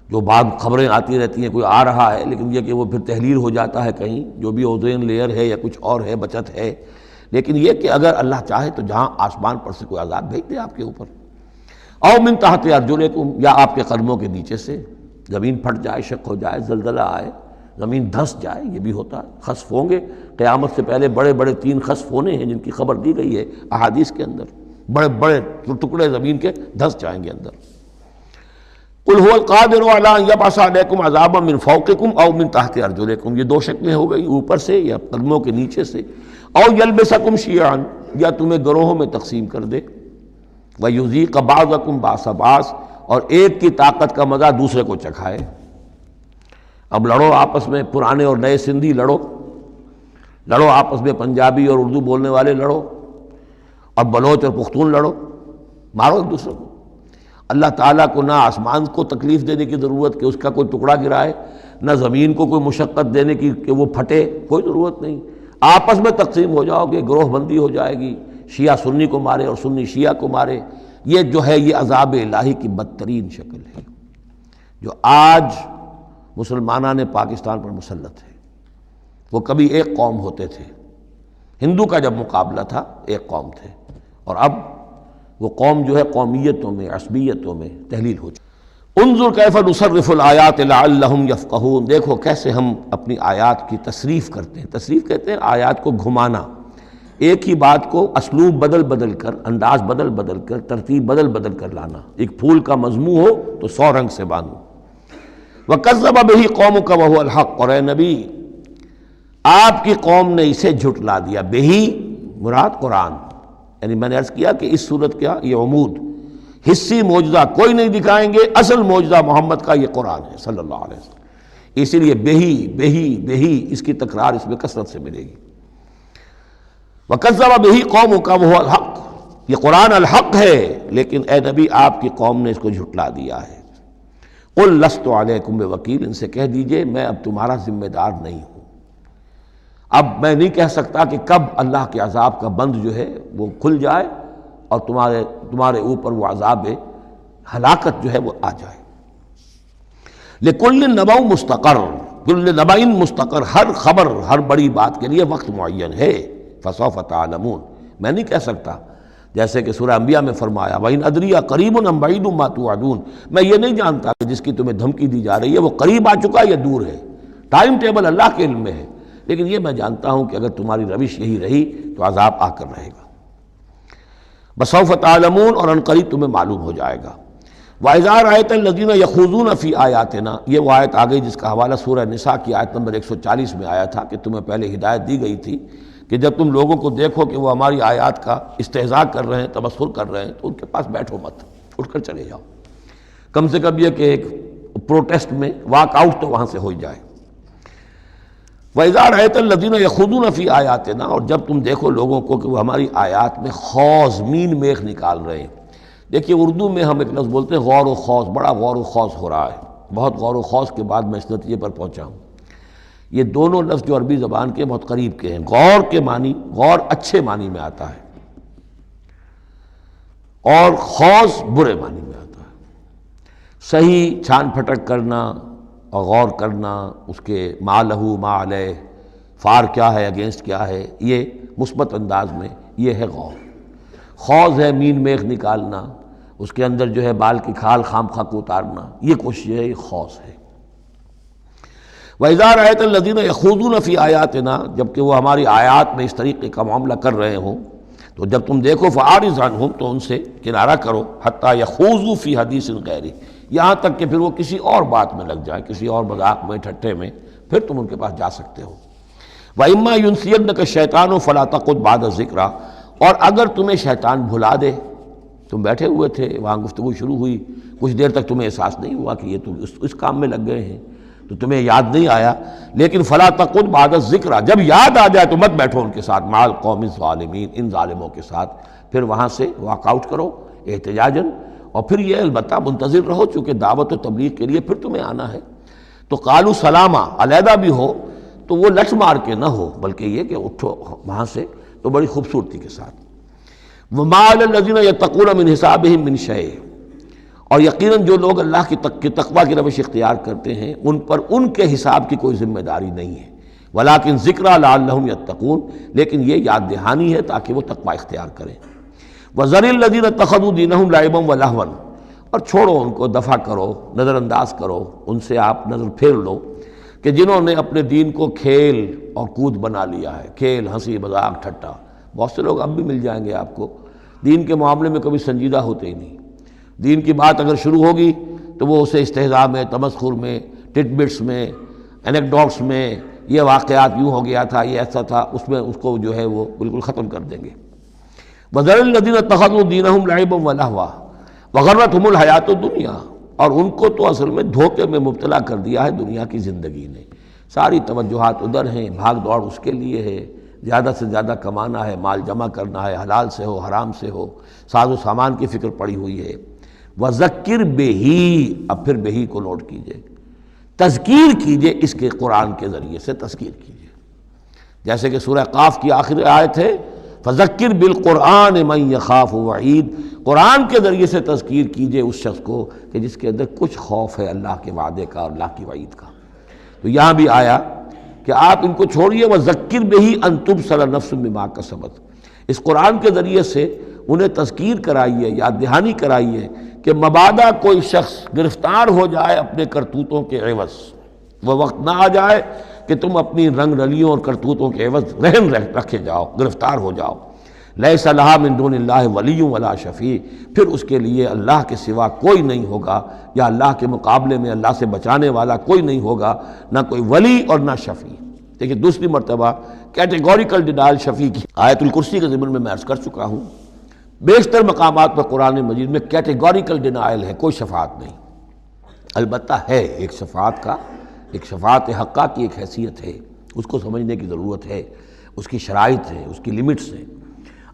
جو بعض خبریں آتی رہتی ہیں کوئی آ رہا ہے، لیکن یہ کہ وہ پھر تحلیل ہو جاتا ہے کہیں، جو بھی اوزون لیئر ہے یا کچھ اور ہے بچت ہے، لیکن یہ کہ اگر اللہ چاہے تو جہاں آسمان پر سے کوئی عذاب بھیج دے آپ کے اوپر، او من تحت ارجلکم، یا آپ کے قدموں کے نیچے سے، زمین پھٹ جائے، شق ہو جائے، زلزلہ آئے، زمین دھنس جائے، یہ بھی ہوتا ہے، خسف ہوں گے، قیامت سے پہلے بڑے بڑے 3 خسف ہونے ہیں جن کی خبر دی گئی ہے احادیث کے اندر، بڑے بڑے ٹکڑے زمین کے دھنس جائیں گے اندر۔ قل هو القادر على ان يبعث عليكم عذابا من فوقكم او من تحت ارجلكم، یہ 2 شکلیں ہو گئی، اوپر سے یا قدموں کے نیچے سے، او يلبسكم شيعا، یا تمہیں گروہوں میں تقسیم کر دے، ويذيق بعضكم بأس بعض، اور ایک کی طاقت کا مزہ دوسرے کو چکھائے۔ اب لڑو آپس میں، پرانے اور نئے سندھی لڑو آپس میں، پنجابی اور اردو بولنے والے لڑو، اور بلوچ اور پختون لڑو، مارو ایک دوسرے کو۔ اللہ تعالیٰ کو نہ آسمان کو تکلیف دینے کی ضرورت کہ اس کا کوئی ٹکڑا گرائے، نہ زمین کو کوئی مشقت دینے کی کہ وہ پھٹے، کوئی ضرورت نہیں، آپس میں تقسیم ہو جاؤ گے، گروہ بندی ہو جائے گی، شیعہ سنی کو مارے اور سنی شیعہ کو مارے۔ یہ جو ہے یہ عذاب الہی کی بدترین شکل ہے جو آج مسلمانان پاکستان پر مسلط ہے۔ وہ کبھی ایک قوم ہوتے تھے، ہندو کا جب مقابلہ تھا ایک قوم تھے، اور اب وہ قوم جو ہے قومیتوں میں، عصبیتوں میں تحلیل ہو چکی۔ انظر کیف نصرف الآیات لعلہم یفقہون، دیکھو کیسے ہم اپنی آیات کی تصریف کرتے ہیں، تصریف کہتے ہیں آیات کو گھمانا، ایک ہی بات کو اسلوب بدل بدل کر، انداز بدل بدل کر، ترتیب بدل بدل کر لانا، ایک پھول کا مضمون ہو تو 100 رنگ سے باندھو۔ وَكَذَّبَ بِهِ قَوْمُكَ وَهُوَ الْحَقُّ، اور اے نبی آپ کی قوم نے اسے جھٹلا دیا، بہی مراد قرآن، یعنی میں نے عرض کیا کہ اس صورت کیا یہ عمود، حصی معجزہ کوئی نہیں دکھائیں گے، اصل معجزہ محمد کا یہ قرآن ہے صلی اللہ علیہ وسلم، اسی لیے بہی بہی بہی اس کی تکرار اس میں کثرت سے ملے گی۔ وَكَذَّبَ بِهِ قَوْمُكَ وَهُوَ الْحَقُّ، یہ قرآن الحق ہے، لیکن اے نبی آپ کی قوم نے اس کو جھٹلا دیا ہے۔ قُلْ لَسْتُ عَلَيْكُمْ بِوَكِيلٍ، ان سے کہہ دیجئے میں اب تمہارا ذمہ دار نہیں ہوں، اب میں نہیں کہہ سکتا کہ کب اللہ کے عذاب کا بند جو ہے وہ کھل جائے اور تمہارے اوپر وہ عذاب ہلاکت جو ہے وہ آ جائے۔ لِكُلِّ نَبَوْ مُسْتَقَرٌ، كُلِّ نَبَإٍ مُسْتَقَرٌ، ہر خبر، ہر بڑی بات کے لیے وقت معین ہے، فَسَوْفَ تَعْلَمُونَ، میں نہیں کہہ سکتا، جیسے کہ سورہ انبیاء میں فرمایا وَإِنْ أَدْرِيَ قَرِيبٌ أَمْ بَعِيدٌ مَا تُوعَدُونَ، میں یہ نہیں جانتا کہ جس کی تمہیں دھمکی دی جا رہی ہے وہ قریب آ چکا یا دور ہے، ٹائم ٹیبل اللہ کے علم میں ہے، لیکن یہ میں جانتا ہوں کہ اگر تمہاری روش یہی رہی تو عذاب آ کر رہے گا۔ بسوف تعلمون، اور ان قریب تمہیں معلوم ہو جائے گا۔ وَإِذَا رَأَيْتَ الَّذِينَ يَخُوضُونَ فِي آيَاتِنَا، یہ وہ آیت آ گئی جس کا حوالہ سورہ نساء کی آیت نمبر 140 میں آیا تھا کہ تمہیں پہلے ہدایت دی گئی تھی کہ جب تم لوگوں کو دیکھو کہ وہ ہماری آیات کا استہزاء کر رہے ہیں، تبصر کر رہے ہیں، تو ان کے پاس بیٹھو مت، اٹھ کر چلے جاؤ، کم سے کم یہ کہ ایک پروٹیسٹ میں واک آؤٹ تو وہاں سے ہو جائے۔ وَإِذَا رَأَيْتَ الَّذِينَ يَخُوضُونَ فِي آيَاتِنَا، اور جب تم دیکھو لوگوں کو کہ وہ ہماری آیات میں خوض، مین میخ نکال رہے ہیں۔ دیکھیے اردو میں ہم ایک لفظ بولتے ہیں غور و خوض، بڑا غور و خوض ہو رہا ہے، بہت غور و خوض کے بعد میں اس نتیجے پر پہنچا ہوں۔ یہ دونوں لفظ جو عربی زبان کے بہت قریب کے ہیں، غور کے معنی، غور اچھے معنی میں آتا ہے، اور خوض برے معنی میں آتا ہے۔ صحیح چھان پھٹک کرنا اور غور کرنا، اس کے ما لہو ما علیہ، فار کیا ہے، اگینسٹ کیا ہے، یہ مثبت انداز میں یہ ہے غور۔ خوض ہے مین میخ نکالنا، اس کے اندر جو ہے بال کی کھال خام خواہ کو اتارنا، یہ کوشش ہے، یہ خوض ہے۔ وَإِذَا رَأَيْتَ الَّذِينَ يَخُوضُونَ فِي آيَاتِنَا، جبکہ وہ ہماری آیات میں اس طریقے کا معاملہ کر رہے ہوں، تو جب تم دیکھو فاعرض عنہم، تو ان سے کنارہ کرو، حتی یخوضوا فی حدیث غیرہ، یہاں تک کہ پھر وہ کسی اور بات میں لگ جائیں، کسی اور مذاق میں، ٹھٹے میں، پھر تم ان کے پاس جا سکتے ہو۔ وَإِمَّا يُنْسِيَنَّكَ الشَّيْطَانُ فَلَا تَقْعُدْ بَعْدَ الذِّكْرَىٰ، اور اگر تمہیں شیطان بھلا دے، تم بیٹھے ہوئے تھے وہاں، گفتگو شروع ہوئی، کچھ دیر تک تمہیں احساس نہیں ہوا کہ یہ تو اس کام میں لگ گئے ہیں، تو تمہیں یاد نہیں آیا، لیکن فَلَا تَقْعُدْ بَعْدَ الذِّكْرَىٰ، جب یاد آ جائے تو مت بیٹھو ان کے ساتھ، مع القوم الظالمین، ان ظالموں کے ساتھ، پھر وہاں سے واک آؤٹ کرو احتجاجاً، اور پھر یہ البتہ منتظر رہو، چونکہ دعوت و تبلیغ کے لیے پھر تمہیں آنا ہے۔ تو قالوا سلاما، علیحدہ بھی ہو تو وہ لٹ مار کے نہ ہو، بلکہ یہ کہ اٹھو وہاں سے تو بڑی خوبصورتی کے ساتھ۔ وَمَا عَلَى الَّذِينَ يَتَّقُونَ مِنْ حِسَابِهِم مِّن شَيْءٍ، اور یقیناً جو لوگ اللہ کی تقویٰ کی روش اختیار کرتے ہیں ان پر ان کے حساب کی کوئی ذمہ داری نہیں ہے، وَلَٰكِنْ ذِكْرَىٰ لَعَلَّهُمْ يَتَّقُونَ، لیکن یہ یاد دہانی ہے تاکہ وہ تقویٰ اختیار کریں۔ وَذَرِ الَّذِينَ اتَّخَذُوا دِينَهُمْ لَعِبًا وَلَهْوًا، اور چھوڑو ان کو، دفع کرو، نظر انداز کرو، ان سے آپ نظر پھیر لو کہ جنہوں نے اپنے دین کو کھیل اور کود بنا لیا ہے، کھیل، ہنسی مذاق، ٹھٹا۔ بہت سے لوگ اب بھی مل جائیں گے آپ کو دین کے معاملے میں کبھی سنجیدہ ہوتے ہی نہیں، دین کی بات اگر شروع ہوگی تو وہ اسے استہزاء میں، تمسخر میں، ٹٹ بٹس میں، اینیکڈوٹس میں، یہ واقعات یوں ہو گیا تھا، یہ ایسا تھا، اس میں اس کو جو ہے وہ بالکل ختم کر دیں گے۔ وَذَرِ الَّذِينَ اتَّخَذُوا دِينَهُمْ لَعِبًا وَلَهْوًا وَغَرَّتْهُمُ الْحَيَاةُ الدُّنْيَا، اور ان کو تو اصل میں دھوکے میں مبتلا کر دیا ہے دنیا کی زندگی نے، ساری توجہات ادھر ہیں، بھاگ دوڑ اس کے لیے ہے، زیادہ سے زیادہ کمانا ہے، مال جمع کرنا ہے، حلال سے ہو حرام سے ہو، ساز و سامان کی فکر پڑی ہوئی ہے۔ وَذَكِّرْ بِهِ، اب پھر بہی کو نوٹ کیجئے، تذکیر کیجئے، اس کے قرآن کے ذریعے سے تذکیر کیجئے، جیسے کہ سورہ قاف کی آخری آیت ہے فَذَكِّرْ بِالْقُرْآنِ مَنْ يَخَافُ وَعِيدٍ، قرآن کے ذریعے سے تذکیر کیجئے اس شخص کو کہ جس کے اندر کچھ خوف ہے اللہ کے وعدے کا اور اللہ کی وعید کا۔ تو یہاں بھی آیا کہ آپ ان کو چھوڑیے، وَذَكِّرْ بِهِ أَن تُبْصَرَ نَفْسٌ بِمَا كَسَبَتْ، اس قرآن کے ذریعے سے انہیں تذکیر کرائیے، یاد دہانی کرائیے کہ مبادا کوئی شخص گرفتار ہو جائے اپنے کرتوتوں کے عوض، وہ وقت نہ آ جائے کہ تم اپنی رنگ رلیوں اور کرتوتوں کے عوض رہن رکھے جاؤ، گرفتار ہو جاؤ۔ لیس لہا من دون اللہ ولی ولا شفیع، پھر اس کے لیے اللہ کے سوا کوئی نہیں ہوگا، یا اللہ کے مقابلے میں اللہ سے بچانے والا کوئی نہیں ہوگا، نہ کوئی ولی اور نہ شفیع۔ دیکھیں دوسری مرتبہ کیٹیگوریکل ڈینائل شفیع کی آیت الکرسی کے ضمن میں عرض کر چکا ہوں، بیشتر مقامات پر قرآن مجید میں کیٹیگوریکل ڈینائل ہے، کوئی شفاعت نہیں۔ البتہ ہے ایک شفاعت کا، ایک شفاعت حقہ کی ایک حیثیت ہے، اس کو سمجھنے کی ضرورت ہے، اس کی شرائط ہیں، اس کی لیمٹس ہیں۔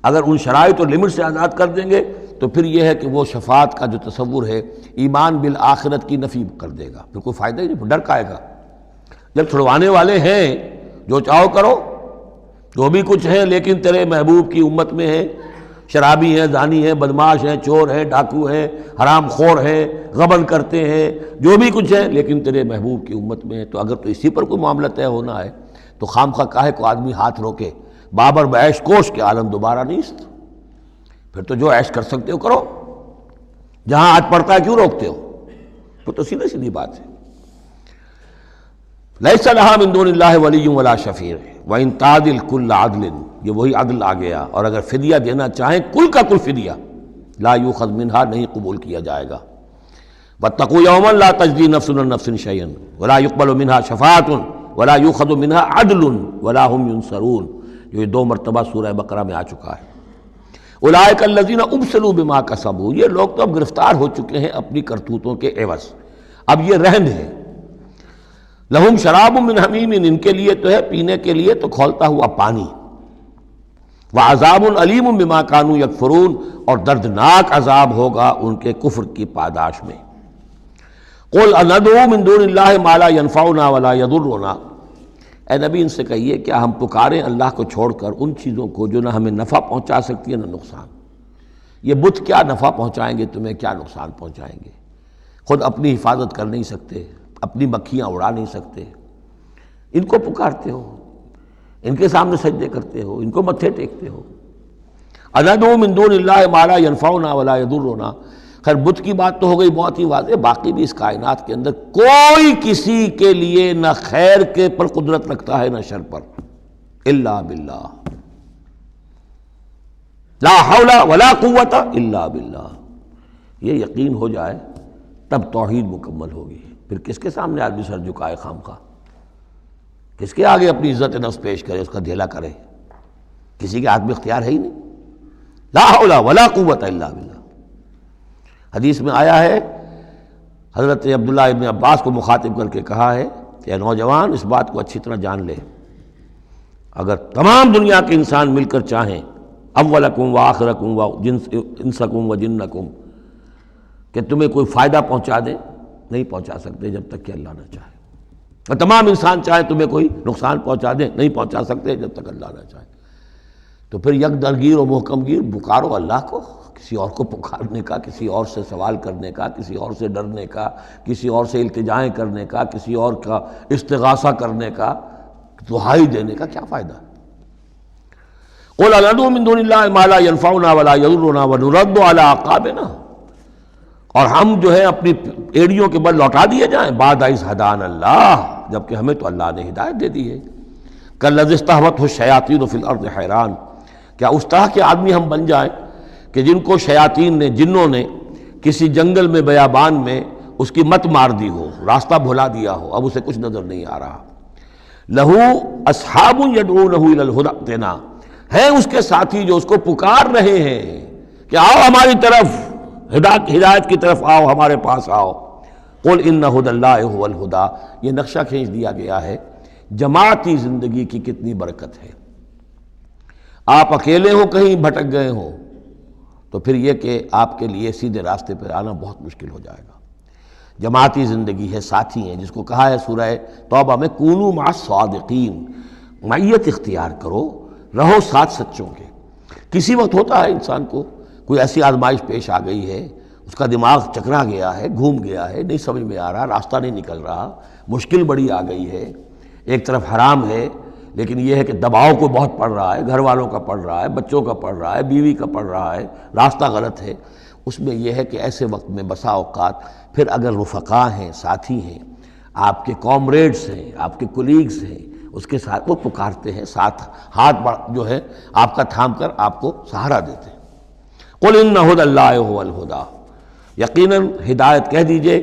اگر ان شرائط اور لیمٹ سے آزاد کر دیں گے تو پھر یہ ہے کہ وہ شفاعت کا جو تصور ہے ایمان بالآخرت کی نفی کر دے گا، پھر کوئی فائدہ ہی نہیں، ڈر کائے گا۔ جب چھڑوانے والے ہیں جو چاہو کرو، جو بھی کچھ ہے، لیکن تیرے محبوب کی امت میں ہے، شرابی ہیں، زانی ہیں، بدماش ہیں، چور ہیں، ڈاکو ہیں، حرام خور ہیں، غبن کرتے ہیں، جو بھی کچھ ہے، لیکن تیرے محبوب کی امت میں ہے، تو اگر تو اسی پر کوئی معاملہ طے ہونا ہے تو خام خواہ کاہے کو آدمی ہاتھ روکے، بابر بعیش کوش کے عالم دوبارہ نیست، پھر تو جو عیش کر سکتے ہو کرو، جہاں آج پڑتا ہے کیوں روکتے ہو؟ تو سیدھی سیدھی بات ہے۔ لیس لہا من دون اللہ ولی ولا شفیع وان تعدل کل عدل، یہ وہی عدل آ گیا، اور اگر فدیہ دینا چاہیں کل کا کل فدیہ، لا یؤخذ منہا، نہیں قبول کیا جائے گا۔ واتقوا یوما لا تجزی نفس عن نفس شیئا ولا یقبل منہا شفاعۃ ولا یؤخذ منہا عدل ولا هم ینصرون، جو یہ 2 مرتبہ سورہ بقرہ میں آ چکا ہے۔ اولئک الذین ابسلوا بما کسبوا، یہ لوگ تو اب گرفتار ہو چکے ہیں اپنی کرتوتوں کے عوض، اب یہ رہن ہے۔ لہم شراب من حمیم، ان کے لیے تو ہے پینے کے لیے تو کھولتا ہوا پانی، وعذاب علیم بما کانوا یکفرون، اور دردناک عذاب ہوگا ان کے کفر کی پاداش میں۔ قل اندعو من دون اللہ ما لا ينفعنا ولا يضرنا، اے نبی ان سے کہیے کیا ہم پکاریں اللہ کو چھوڑ کر ان چیزوں کو جو نہ ہمیں نفع پہنچا سکتی ہے نہ نقصان۔ یہ بت کیا نفع پہنچائیں گے تمہیں، کیا نقصان پہنچائیں گے، خود اپنی حفاظت کر نہیں سکتے، اپنی مکھیاں اڑا نہیں سکتے، ان کو پکارتے ہو، ان کے سامنے سجدے کرتے ہو، ان کو متھے ٹیکتے ہو۔ اندعو من دون اللہ ما لا ينفعنا ولا يضرنا، خیر بت کی بات تو ہو گئی بہت ہی واضح، باقی بھی اس کائنات کے اندر کوئی کسی کے لیے نہ خیر کے پر قدرت رکھتا ہے نہ شر پر، الا باللہ۔ لا حول ولا قوت الا باللہ، یہ یقین ہو جائے تب توحید مکمل ہوگی۔ پھر کس کے سامنے آدمی سر جھکائے خام خواہ، کس کے آگے اپنی عزت نفس پیش کرے، اس کا دھیلا کرے؟ کسی کے ہاتھ میں اختیار ہے ہی نہیں۔ لا حول ولا قوت الا باللہ۔ حدیث میں آیا ہے، حضرت عبداللہ ابن عباس کو مخاطب کر کے کہا ہے کہ اے نوجوان، اس بات کو اچھی طرح جان لے، اگر تمام دنیا کے انسان مل کر چاہیں، اولکم و آخرکم و انسکم و جنکم، کہ تمہیں کوئی فائدہ پہنچا دیں، نہیں پہنچا سکتے جب تک کہ اللہ نہ چاہے، اور تمام انسان چاہیں تمہیں کوئی نقصان پہنچا دیں، نہیں پہنچا سکتے جب تک اللہ نہ چاہے۔ تو پھر یک درگیر و محکم گیر پکارو اللہ کو، کسی اور کو پکارنے کا، کسی اور سے سوال کرنے کا، کسی اور سے ڈرنے کا، کسی اور سے التجائیں کرنے کا، کسی اور کا استغاثہ کرنے کا، دہائی دینے کا کیا فائدہ؟ قل ندعو من دون اللہ ما لا ينفعنا ولا يضرنا ونرد على اعقابنا، اور ہم جو ہے اپنی ایڑیوں کے بل لوٹا دیے جائیں، بعد اذ ہدانا اللہ، جبکہ ہمیں تو اللہ نے ہدایت دے دی ہے۔ کالذی استہوتہ الشیاطین فی الارض حیران، کیا اس طرح کے آدمی ہم بن جائیں کہ جن کو شیاطین نے، جنوں نے کسی جنگل میں بیابان میں اس کی مت مار دی ہو، راستہ بھلا دیا ہو، اب اسے کچھ نظر نہیں آ رہا۔ لہو اصحاب یدعونہ الی الہدی ائتنا، ہیں اس کے ساتھی جو اس کو پکار رہے ہیں کہ آؤ ہماری طرف، ہدایت کی طرف آؤ، ہمارے پاس آؤ۔ قل ان ھدی اللہ ھو الھدی، یہ نقشہ کھینچ دیا گیا ہے جماعتی زندگی کی کتنی برکت ہے۔ آپ اکیلے ہو، کہیں بھٹک گئے ہو، تو پھر یہ کہ آپ کے لیے سیدھے راستے پر آنا بہت مشکل ہو جائے گا۔ جماعتی زندگی ہے، ساتھی ہیں، جس کو کہا ہے سورہ توبہ میں کونوا مع الصادقین، معیت اختیار کرو، رہو ساتھ سچوں کے۔ کسی وقت ہوتا ہے انسان کو کوئی ایسی آزمائش پیش آ گئی ہے، اس کا دماغ چکرا گیا ہے، گھوم گیا ہے، نہیں سمجھ میں آ رہا، راستہ نہیں نکل رہا، مشکل بڑی آ گئی ہے، ایک طرف حرام ہے لیکن یہ ہے کہ دباؤ کو بہت پڑ رہا ہے، گھر والوں کا پڑ رہا ہے، بچوں کا پڑ رہا ہے، بیوی کا پڑ رہا ہے، راستہ غلط ہے۔ اس میں یہ ہے کہ ایسے وقت میں بسا اوقات پھر اگر رفقا ہیں، ساتھی ہیں، آپ کے کامریڈز ہیں، آپ کے کولیگز ہیں، اس کے ساتھ وہ پکارتے ہیں، ساتھ ہاتھ جو ہے آپ کا تھام کر آپ کو سہارا دیتے ہیں۔ قل ان ھدی اللہ ھو الھدی، یقیناً ہدایت کہہ دیجئے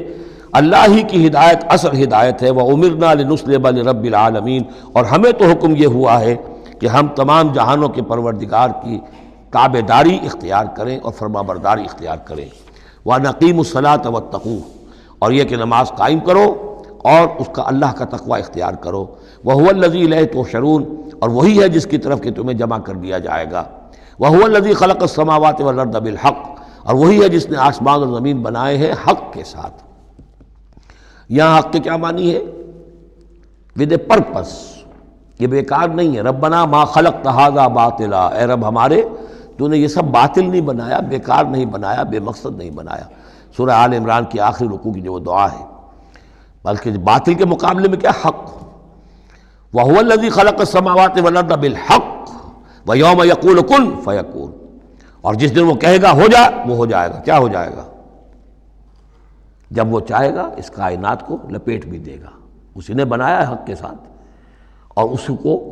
اللہ ہی کی ہدایت اصل ہدایت ہے۔ وَأُمِرْنَا لِنُسْلِمَ لِرَبِّ الْعَالَمِينَ، اور ہمیں تو حکم یہ ہوا ہے کہ ہم تمام جہانوں کے پروردگار کی تابع داری اختیار کریں اور فرما برداری اختیار کریں۔ وَنَقِيمُ الصَّلَاةَ وَاتَّقُوهُ، اور یہ کہ نماز قائم کرو اور اس کا اللہ کا تقوی اختیار کرو۔ وَهُوَ الَّذِي إِلَيْهِ تُحْشَرُونَ، اور وہی ہے جس کی طرف کہ تمہیں جمع کر دیا جائے گا۔ وَهُوَ الَّذِي خَلَقَ السَّمَاوَاتِ وَالْأَرْضَ بِالْحَقِّ، اور وہی ہے جس نے آسمان اور زمین بنائے ہیں حق کے ساتھ۔ یہاں حق کے کیا معنی ہے؟ ود اے پرپس، یہ بیکار نہیں ہے۔ ربنا ما خلقت ھذا باطلا، اے رب ہمارے، تو نے یہ سب باطل نہیں بنایا، بیکار نہیں بنایا، بے مقصد نہیں بنایا۔ سورہ آل عمران کی آخری رکوع کی جو وہ دعا ہے، بلکہ باطل کے مقابلے میں کیا؟ حق۔ وَهُوَ الَّذِي خَلَقَ السَّمَاوَاتِ وَالْأَرْضَ بِالْحَقِّ وَيَوْمَ يَقُولُ كُن فَيَكُونُ، اور جس دن وہ کہے گا ہو جا، وہ ہو جائے گا۔ کیا ہو جائے گا؟ جب وہ چاہے گا اس کائنات کو لپیٹ بھی دے گا، اسی نے بنایا ہے حق کے ساتھ، اور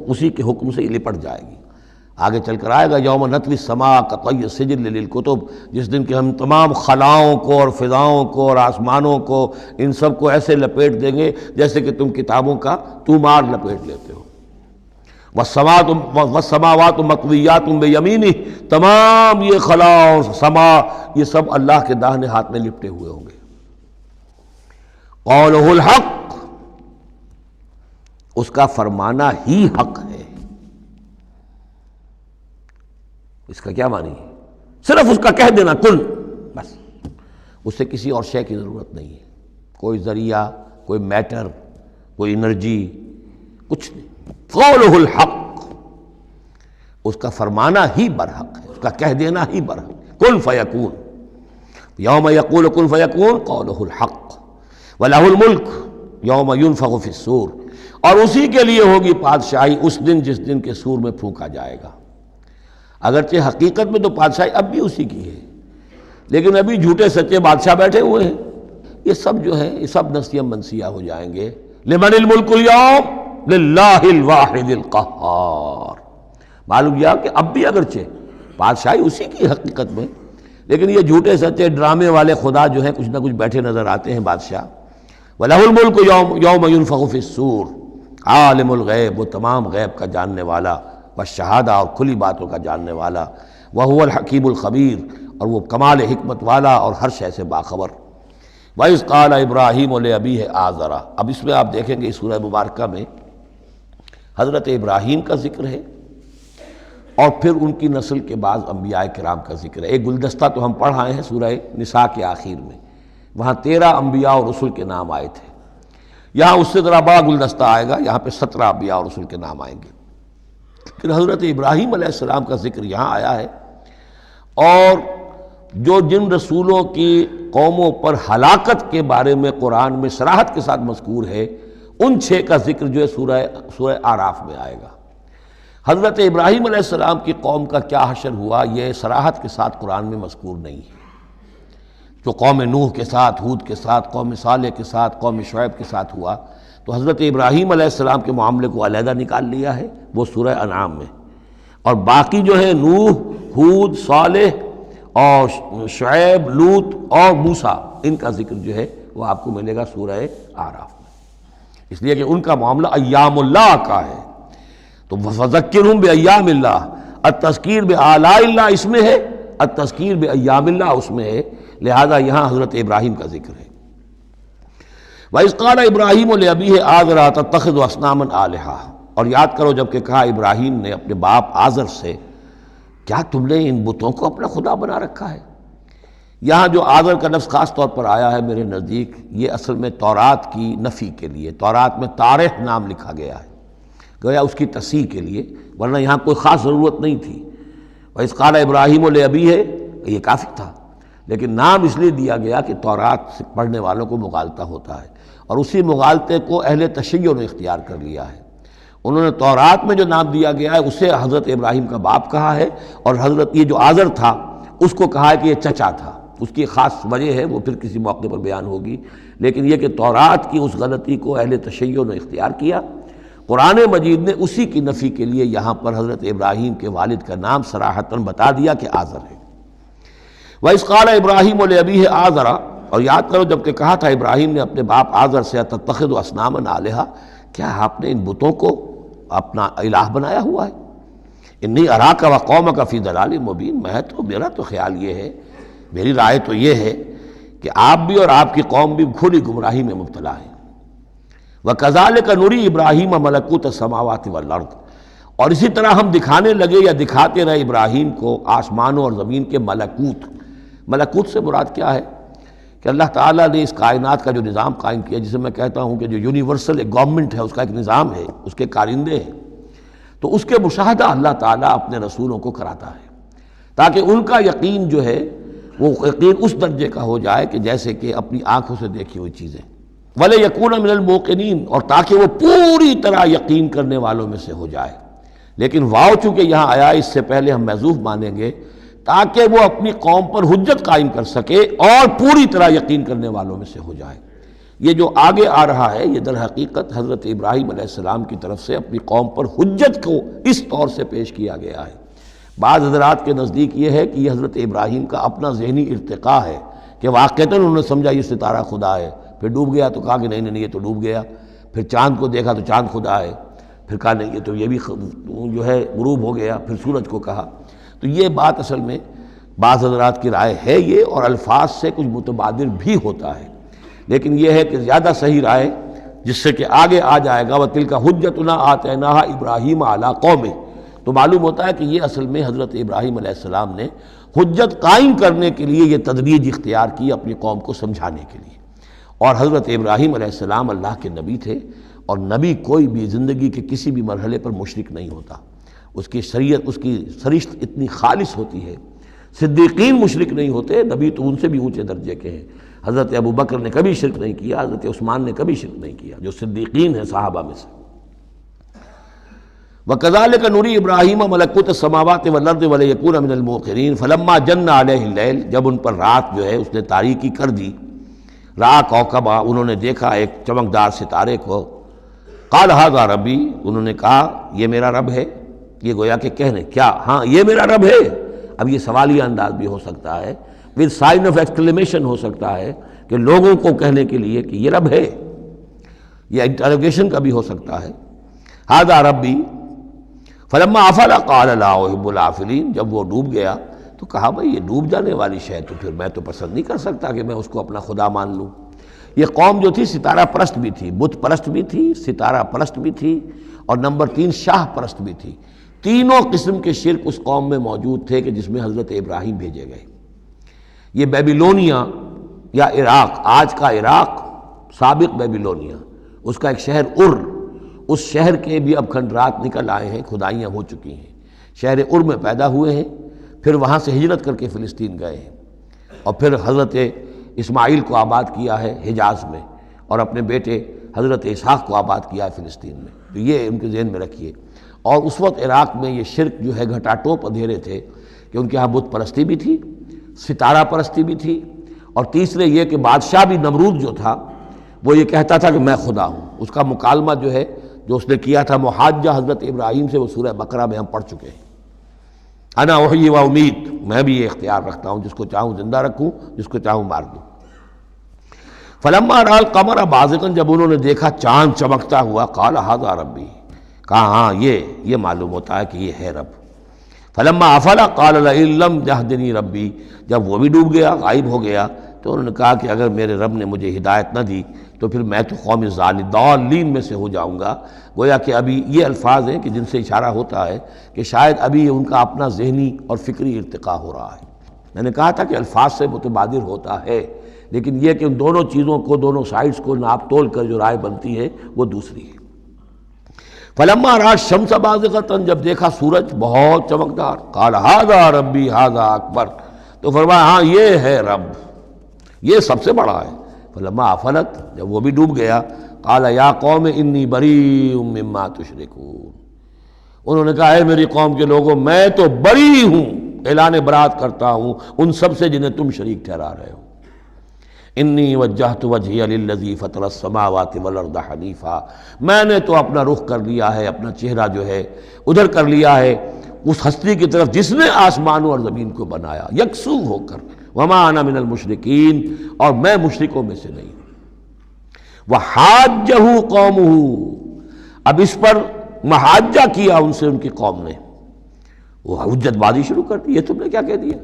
اسی کے حکم سے یہ لپٹ جائے گی۔ آگے چل کر آئے گا یوم نطوی السماء کطی السجل للکتب، جس دن کہ ہم تمام خلاؤں کو اور فضاؤں کو اور آسمانوں کو، ان سب کو ایسے لپیٹ دیں گے جیسے کہ تم کتابوں کا طومار لپیٹ لیتے ہو۔ والسماوات مطویات بیمینہ، تمام یہ خلا اور سما یہ سب اللہ کے داہنے ہاتھ میں لپٹے ہوئے ہوں گے۔ قولہ الحق، اس کا فرمانا ہی حق ہے۔ اس کا کیا معنی ہے؟ صرف اس کا کہہ دینا کن، بس، اس سے کسی اور شے کی ضرورت نہیں ہے، کوئی ذریعہ، کوئی میٹر، کوئی انرجی، کچھ نہیں۔ قولہ الحق، اس کا فرمانا ہی برحق ہے، اس کا کہہ دینا ہی برحق ہے۔ کن فیکون، یوم یقول کن فیکون قولہ الحق، وَلَهُ الْمُلْكُ یوم يُنفَخُ فِي الصُّورِ، اور اسی کے لیے ہوگی بادشاہی اس دن جس دن کے سور میں پھونکا جائے گا۔ اگرچہ حقیقت میں تو بادشاہی اب بھی اسی کی ہے، لیکن ابھی جھوٹے سچے بادشاہ بیٹھے ہوئے ہیں۔ یہ سب جو ہے یہ سب نسیہ منسیہ ہو جائیں گے۔ لمن الملک اليوم للہ الواحد القہار، معلوم یہ کہ اب بھی اگرچہ بادشاہی اسی کی حقیقت میں، لیکن یہ جھوٹے سچے ڈرامے والے خدا جو ہیں کچھ نہ کچھ بیٹھے نظر آتے ہیں بادشاہ۔ وَلَهُ الْمُلْكُ يَوْمَ يُنفَخُ فِي الصُّورِ، عالم الغیب، وہ تمام غیب کا جاننے والا، والشہادہ، اور کھلی باتوں کا جاننے والا، وَهُوَ الْحَكِيمُ الْخَبِيرُ، اور وہ کمال حکمت والا اور ہر شے سے باخبر۔ وَإِذْ قَالَ إِبْرَاهِيمُ لِأَبِيهِ آزَرَ، اب اس میں آپ دیکھیں گے اس سورہ مبارکہ میں حضرت ابراہیم کا ذکر ہے اور پھر ان کی نسل کے بعض انبیاء کرام کا ذکر ہے۔ ایک گلدستہ تو ہم پڑھ آئے ہیں سورہ نساء کے آخر میں، وہاں 13 انبیاء اور رسل کے نام آئے تھے، یہاں اس سے ذرا بڑا گلدستہ آئے گا، یہاں پہ 17 انبیاء اور رسل کے نام آئیں گے، پھر حضرت ابراہیم علیہ السلام کا ذکر یہاں آیا ہے، اور جو جن رسولوں کی قوموں پر ہلاکت کے بارے میں قرآن میں صراحت کے ساتھ مذکور ہے، ان 6 کا ذکر جو ہے سورہ اعراف میں آئے گا۔ حضرت ابراہیم علیہ السلام کی قوم کا کیا حشر ہوا یہ صراحت کے ساتھ قرآن میں مذکور نہیں ہے۔ جو قوم نوح کے ساتھ، ہود کے ساتھ، قوم صالح کے ساتھ، قوم شعیب کے ساتھ ہوا، تو حضرت ابراہیم علیہ السلام کے معاملے کو علیحدہ نکال لیا ہے وہ سورہ انعام میں، اور باقی جو ہے نوح، ہود، صالح اور شعیب، لوط اور موسیٰ، ان کا ذکر جو ہے وہ آپ کو ملے گا سورہ اعراف میں، اس لیے کہ ان کا معاملہ ایام اللہ کا ہے۔ تو فذکرہم بایام اللہ، التذکیر بآلاء اللہ اس میں ہے، التذکیر بایام اللہ اس میں ہے، لہذا یہاں حضرت ابراہیم کا ذکر ہے۔ وَإِذْ قَالَ إِبْرَاهِيمُ لِأَبِيهِ آزَرَ أَتَتَّخِذُ أَصْنَامًا آلِهَةً، اور یاد کرو جب کہ کہا ابراہیم نے اپنے باپ آزر سے، کیا تم نے ان بتوں کو اپنا خدا بنا رکھا ہے؟ یہاں جو آزر کا لفظ خاص طور پر آیا ہے میرے نزدیک، یہ اصل میں تورات کی نفی کے لیے، تورات میں تارح نام لکھا گیا ہے، گویا اس کی تصحیح کے لیے، ورنہ یہاں کوئی خاص ضرورت نہیں تھی۔ وَإِذْ قَالَ إِبْرَاهِيمُ لِأَبِيهِ، یہ کافی تھا، لیکن نام اس لیے دیا گیا کہ تورات پڑھنے والوں کو مغالطہ ہوتا ہے، اور اسی مغالطے کو اہل تشیع نے اختیار کر لیا ہے۔ انہوں نے تورات میں جو نام دیا گیا ہے اسے حضرت ابراہیم کا باپ کہا ہے، اور حضرت یہ جو آزر تھا اس کو کہا ہے کہ یہ چچا تھا، اس کی خاص وجہ ہے وہ پھر کسی موقع پر بیان ہوگی، لیکن یہ کہ تورات کی اس غلطی کو اہل تشیع نے اختیار کیا، قرآن مجید نے اسی کی نفی کے لیے یہاں پر حضرت ابراہیم کے والد کا نام صراحتاً بتا دیا کہ آزر ہے۔ وَإِذْ قَالَ إِبْرَاهِيمُ لِأَبِيهِ آزَرَ، اور یاد کرو جب کہ کہا تھا ابراہیم نے اپنے باپ آزر سے، أَتَتَّخِذُ أَصْنَامًا آلِهَةً، کیا آپ نے ان بتوں کو اپنا الہ بنایا ہوا ہے؟ انی اراک وقومک فی ضلال مبین، میرا تو خیال یہ ہے، میری رائے تو یہ ہے کہ آپ بھی اور آپ کی قوم بھی کھلی گمراہی میں مبتلا ہے۔ وَكَذَلِكَ نُرِي إِبْرَاهِيمَ مَلَكُوتَ السَّمَاوَاتِ وَالْأَرْضِ، اور اسی طرح ہم دکھانے لگے یا دکھاتے رہے ابراہیم کو آسمانوں اور زمین کے ملکوت۔ ملکوت سے مراد کیا ہے کہ اللہ تعالیٰ نے اس کائنات کا جو نظام قائم کیا، جسے میں کہتا ہوں کہ جو یونیورسل ایک گورنمنٹ ہے، اس کا ایک نظام ہے، اس کے کارندے ہیں، تو اس کے مشاہدہ اللہ تعالیٰ اپنے رسولوں کو کراتا ہے تاکہ ان کا یقین جو ہے وہ یقین اس درجے کا ہو جائے کہ جیسے کہ اپنی آنکھوں سے دیکھی ہوئی چیزیں، وَلَيَكُونَ مِنَ الْمُوقِنِينَ، اور تاکہ وہ پوری طرح یقین کرنے والوں میں سے ہو جائے، لیکن واو چونکہ یہاں آیا اس سے پہلے ہم محذوف مانیں گے تاکہ وہ اپنی قوم پر حجت قائم کر سکے اور پوری طرح یقین کرنے والوں میں سے ہو جائے۔ یہ جو آگے آ رہا ہے یہ در حقیقت حضرت ابراہیم علیہ السلام کی طرف سے اپنی قوم پر حجت کو اس طور سے پیش کیا گیا ہے۔ بعض حضرات کے نزدیک یہ ہے کہ یہ حضرت ابراہیم کا اپنا ذہنی ارتقاء ہے کہ واقعتاً انہوں نے سمجھا یہ ستارہ خدا ہے، پھر ڈوب گیا تو کہا کہ نہیں یہ تو ڈوب گیا، پھر چاند کو دیکھا تو چاند خدا ہے، پھر کہا نہیں یہ تو یہ بھی جو ہے غروب ہو گیا، پھر سورج کو کہا۔ تو یہ بات اصل میں بعض حضرات کی رائے ہے یہ، اور الفاظ سے کچھ متبادر بھی ہوتا ہے، لیکن یہ ہے کہ زیادہ صحیح رائے جس سے کہ آگے آ جائے گا وَتِلْكَ حُجَّتُنَا آتَيْنَاهَا إِبْرَاهِيمَ عَلَىٰ قَوْمِهِ، تو معلوم ہوتا ہے کہ یہ اصل میں حضرت ابراہیم علیہ السلام نے حجت قائم کرنے کے لیے یہ تدریج اختیار کی اپنی قوم کو سمجھانے کے لیے، اور حضرت ابراہیم علیہ السلام اللہ کے نبی تھے، اور نبی کوئی بھی زندگی کے کسی بھی مرحلے پر مشرک نہیں ہوتا، اس کی شریعت، اس کی سرشت اتنی خالص ہوتی ہے۔ صدیقین مشرک نہیں ہوتے، نبی تو ان سے بھی اونچے درجے کے ہیں، حضرت ابو بکر نے کبھی شرک نہیں کیا، حضرت عثمان نے کبھی شرک نہیں کیا، جو صدیقین ہیں صحابہ میں سے۔ وَكَذَلِكَ نُرِي إِبْرَاهِيمَ مَلَكُوتَ السَّمَاوَاتِ وَالْأَرْضِ وَلِيَكُونَ مِنَ الْمُوقِنِينَ فَلَمَّا جَنَّ عَلَيْهِ اللَّيْلُ، جب ان پر رات جو ہے اس نے تاریکی کر دی، رأى كوكبا، انہوں نے دیکھا ایک چمکدار ستارے کو، قال هذا ربی، انہوں نے کہا یہ میرا رب ہے، یہ گویا کہ کہنے کیا، ہاں یہ میرا رب ہے، اب یہ سوالیہ انداز بھی ہو سکتا ہے، پھر سائن آف ایکسکلیمیشن ہو سکتا ہے کہ لوگوں کو کہنے کے لیے کہ یہ رب ہے، یہ انٹروگیشن کا بھی ہو سکتا ہے۔ ھذا ربی فلما افل قال لا احب الافلین، جب وہ ڈوب گیا تو کہا بھائی یہ ڈوب جانے والی شے تو پھر میں تو پسند نہیں کر سکتا کہ میں اس کو اپنا خدا مان لوں۔ یہ قوم جو تھی ستارہ پرست بھی تھی، بت پرست بھی تھی، ستارہ پرست بھی تھی، اور نمبر 3 شاہ پرست بھی تھی۔ تینوں قسم کے شرک اس قوم میں موجود تھے کہ جس میں حضرت ابراہیم بھیجے گئے۔ یہ بیبیلونیا یا عراق، آج کا عراق، سابق بیبیلونیا، اس کا ایک شہر اس شہر کے بھی اب کھنڈرات نکل آئے ہیں، کھدائیاں ہو چکی ہیں۔ شہر میں پیدا ہوئے ہیں، پھر وہاں سے ہجرت کر کے فلسطین گئے ہیں، اور پھر حضرت اسماعیل کو آباد کیا ہے حجاز میں، اور اپنے بیٹے حضرت اسحاق کو آباد کیا ہے فلسطین میں۔ تو یہ ان کے ذہن میں رکھیے۔ اور اس وقت عراق میں یہ شرک جو ہے گھٹا ٹوپ اندھیرے تھے کہ ان کے یہاں بت پرستی بھی تھی، ستارہ پرستی بھی تھی، اور تیسرے یہ کہ بادشاہ بھی نمرود جو تھا وہ یہ کہتا تھا کہ میں خدا ہوں۔ اس کا مکالمہ جو ہے جو اس نے کیا تھا محاجہ حضرت ابراہیم سے، وہ سورہ بقرہ میں ہم پڑھ چکے ہیں۔ انا احیی و امید، میں بھی یہ اختیار رکھتا ہوں، جس کو چاہوں زندہ رکھوں، جس کو چاہوں مار دوں۔ فلما رأى القمر بازغا، جب انہوں نے دیکھا چاند چمکتا ہوا، قال ھذا ربی، کہا ہاں یہ معلوم ہوتا ہے کہ یہ ہے رب۔ فلما افل قال لئن لم يهدنی ربی، جب وہ بھی ڈوب گیا، غائب ہو گیا، تو انہوں نے کہا کہ اگر میرے رب نے مجھے ہدایت نہ دی تو پھر میں تو قوم ضالین میں سے ہو جاؤں گا۔ گویا کہ ابھی یہ الفاظ ہیں کہ جن سے اشارہ ہوتا ہے کہ شاید ابھی ان کا اپنا ذہنی اور فکری ارتقاء ہو رہا ہے۔ میں نے کہا تھا کہ الفاظ سے متبادر ہوتا ہے، لیکن یہ کہ ان دونوں چیزوں کو، دونوں سائڈز کو ناپ تول کر جو رائے بنتی ہے وہ دوسری ہے۔ فلما رأى الشمس بازغۃ، جب دیکھا سورج بہت چمکدار، قال ھذا ربی ھذا اکبر، تو فرمایا ہاں یہ ہے رب، یہ سب سے بڑا ہے۔ فلما افلت، جب وہ بھی ڈوب گیا، قال یا قوم انی بریء مما تشرکون، انہوں نے کہا اے میری قوم کے لوگوں، میں تو بری ہوں، اعلان برات کرتا ہوں ان سب سے جنہیں تم شریک ٹھہرا رہے ہو۔ انی وجہت وجہی للذی فطر السماوات والارض حنیفا، میں نے تو اپنا رخ کر لیا ہے، اپنا چہرہ جو ہے ادھر کر لیا ہے اس ہستی کی طرف جس نے آسمانوں اور زمین کو بنایا، یکسو ہو کر، وما انا من المشرکین، اور میں مشرکوں میں سے نہیں ہوں۔ وحاجہ قومہ، اب اس پر محاجہ کیا ان سے ان کی قوم نے، وہ حجت بازی شروع کر دی، یہ تم نے کیا کہہ دیا؟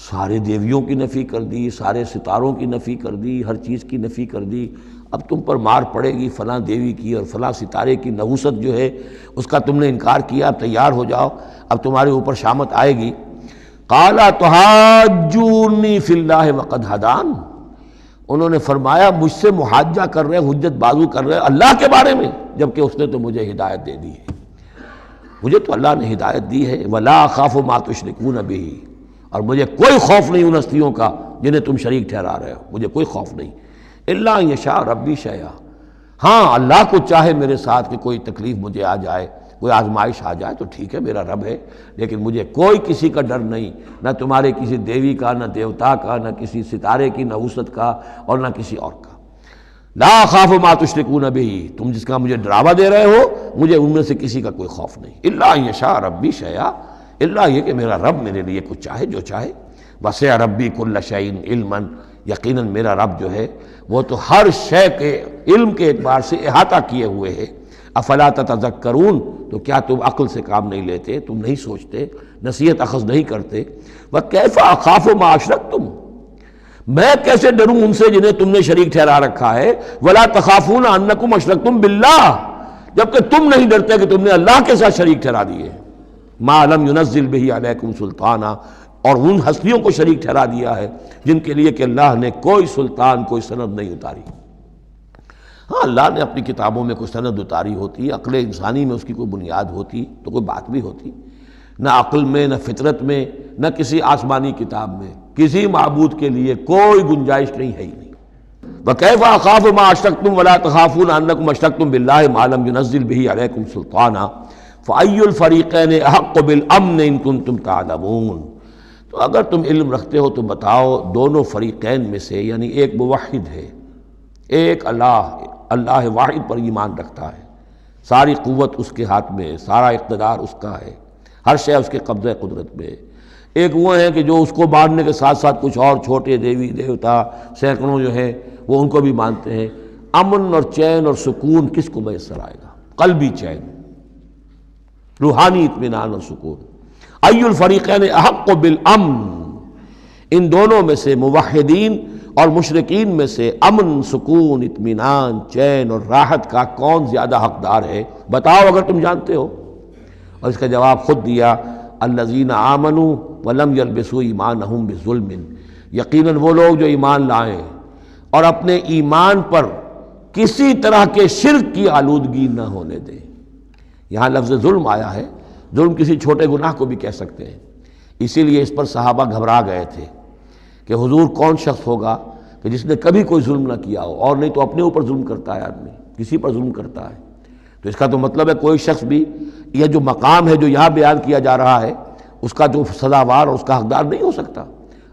سارے دیویوں کی نفی کر دی، سارے ستاروں کی نفی کر دی، ہر چیز کی نفی کر دی، اب تم پر مار پڑے گی فلاں دیوی کی اور فلاں ستارے کی نحوست جو ہے اس کا تم نے انکار کیا، اب تیار ہو جاؤ، اب تمہارے اوپر شامت آئے گی۔ قال تحاجونی فی اللہ وقد ہدان، انہوں نے فرمایا مجھ سے محاجہ کر رہے، حجت بازو کر رہے اللہ کے بارے میں، جبکہ اس نے تو مجھے ہدایت دے دی ہے، مجھے تو اللہ نے ہدایت دی ہے۔ ولا اخاف ما تشرکون بہ، اور مجھے کوئی خوف نہیں ان ہستیوں کا جنہیں تم شریک ٹھہرا رہے ہو، مجھے کوئی خوف نہیں۔ الا ان یشاء ربی شیئا، ہاں اللہ کو چاہے میرے ساتھ کہ کوئی تکلیف مجھے آ جائے، کوئی آزمائش آ جائے تو ٹھیک ہے، میرا رب ہے، لیکن مجھے کوئی کسی کا ڈر نہیں، نہ تمہارے کسی دیوی کا، نہ دیوتا کا، نہ کسی ستارے کی نحوست کا، اور نہ کسی اور کا۔ لا اخاف ما تشرکون بہ، تم جس کا مجھے ڈراوا دے رہے ہو مجھے ان میں سے کسی کا کوئی خوف نہیں۔ الا ان یشاء ربی شیئا، اللہ یہ کہ میرا رب میرے لیے کچھ چاہے جو چاہے۔ وسع ربی کل شیء علما، یقیناً میرا رب جو ہے وہ تو ہر شے کے علم کے اعتبار سے احاطہ کیے ہوئے ہے۔ افلا تتذکرون، تو کیا تم عقل سے کام نہیں لیتے، تم نہیں سوچتے، نصیحت اخذ نہیں کرتے؟ وکیف اخاف ما اشرکتم، میں کیسے ڈروں ان سے جنہیں تم نے شریک ٹھہرا رکھا ہے۔ ولا تخافون انکم اشرکتم باللہ، جبکہ تم نہیں ڈرتے کہ تم نے اللہ کے ساتھ شریک ٹھہرا دیے۔ ما لم ينزل به علیکم سلطانا، اور ان ہستیوں کو شریک ٹھہرا دیا ہے جن کے لیے کہ اللہ نے کوئی سلطان، کوئی سند نہیں اتاری۔ ہاں اللہ نے اپنی کتابوں میں کوئی سند اتاری ہوتی، عقل انسانی میں اس کی کوئی بنیاد ہوتی تو کوئی بات بھی ہوتی، نہ عقل میں، نہ فطرت میں، نہ کسی آسمانی کتاب میں کسی معبود کے لیے کوئی گنجائش نہیں ہے ہی نہیں۔ وَكَيْفَ أَخَافُ مَا أَشْرَكْتُمْ وَلَا تَخَافُونَ أَنَّكُمْ أَشْرَكْتُمْ بِاللَّهِ مَا لَمْ يُنَزِّلْ بِهِ عَلَيْكُمْ سُلْطَانًا فَأَيُّ الْفَرِيقَيْنِ أَحَقُّ بِالْأَمْنِ إِن كُنتُمْ تَعْلَمُونَ، تو اگر تم علم رکھتے ہو تو بتاؤ دونوں فریقین میں سے، یعنی ایک موحد ہے، ایک اللہ واحد پر ایمان رکھتا ہے، ساری قوت اس کے ہاتھ میں، سارا اقتدار اس کا ہے، ہر شے اس کے قبضہ قدرت میں، ایک وہ ہیں کہ جو اس کو ماننے کے ساتھ ساتھ کچھ اور چھوٹے دیوی دیوتا سینکڑوں جو ہیں وہ ان کو بھی مانتے ہیں۔ امن اور چین اور سکون کس کو میسر آئے گا؟ قلبی چین، روحانی اطمینان اور سکون۔ ای الفریقین احق بالامن، ان دونوں میں سے موحدین اور مشرکین میں سے امن، سکون، اطمینان، چین اور راحت کا کون زیادہ حقدار ہے؟ بتاؤ اگر تم جانتے ہو۔ اور اس کا جواب خود دیا، الذین آمنوا ولم یلبسوا ایمانہم بظلم، یقیناً وہ لوگ جو ایمان لائیں اور اپنے ایمان پر کسی طرح کے شرک کی آلودگی نہ ہونے دیں۔ یہاں لفظ ظلم آیا ہے، ظلم کسی چھوٹے گناہ کو بھی کہہ سکتے ہیں، اسی لیے اس پر صحابہ گھبرا گئے تھے کہ حضور کون شخص ہوگا کہ جس نے کبھی کوئی ظلم نہ کیا ہو، اور نہیں تو اپنے اوپر ظلم کرتا ہے آدمی، کسی پر ظلم کرتا ہے۔ تو اس کا تو مطلب ہے کوئی شخص بھی یہ جو مقام ہے جو یہاں بیان کیا جا رہا ہے اس کا جو سزاوار اور اس کا حقدار نہیں ہو سکتا۔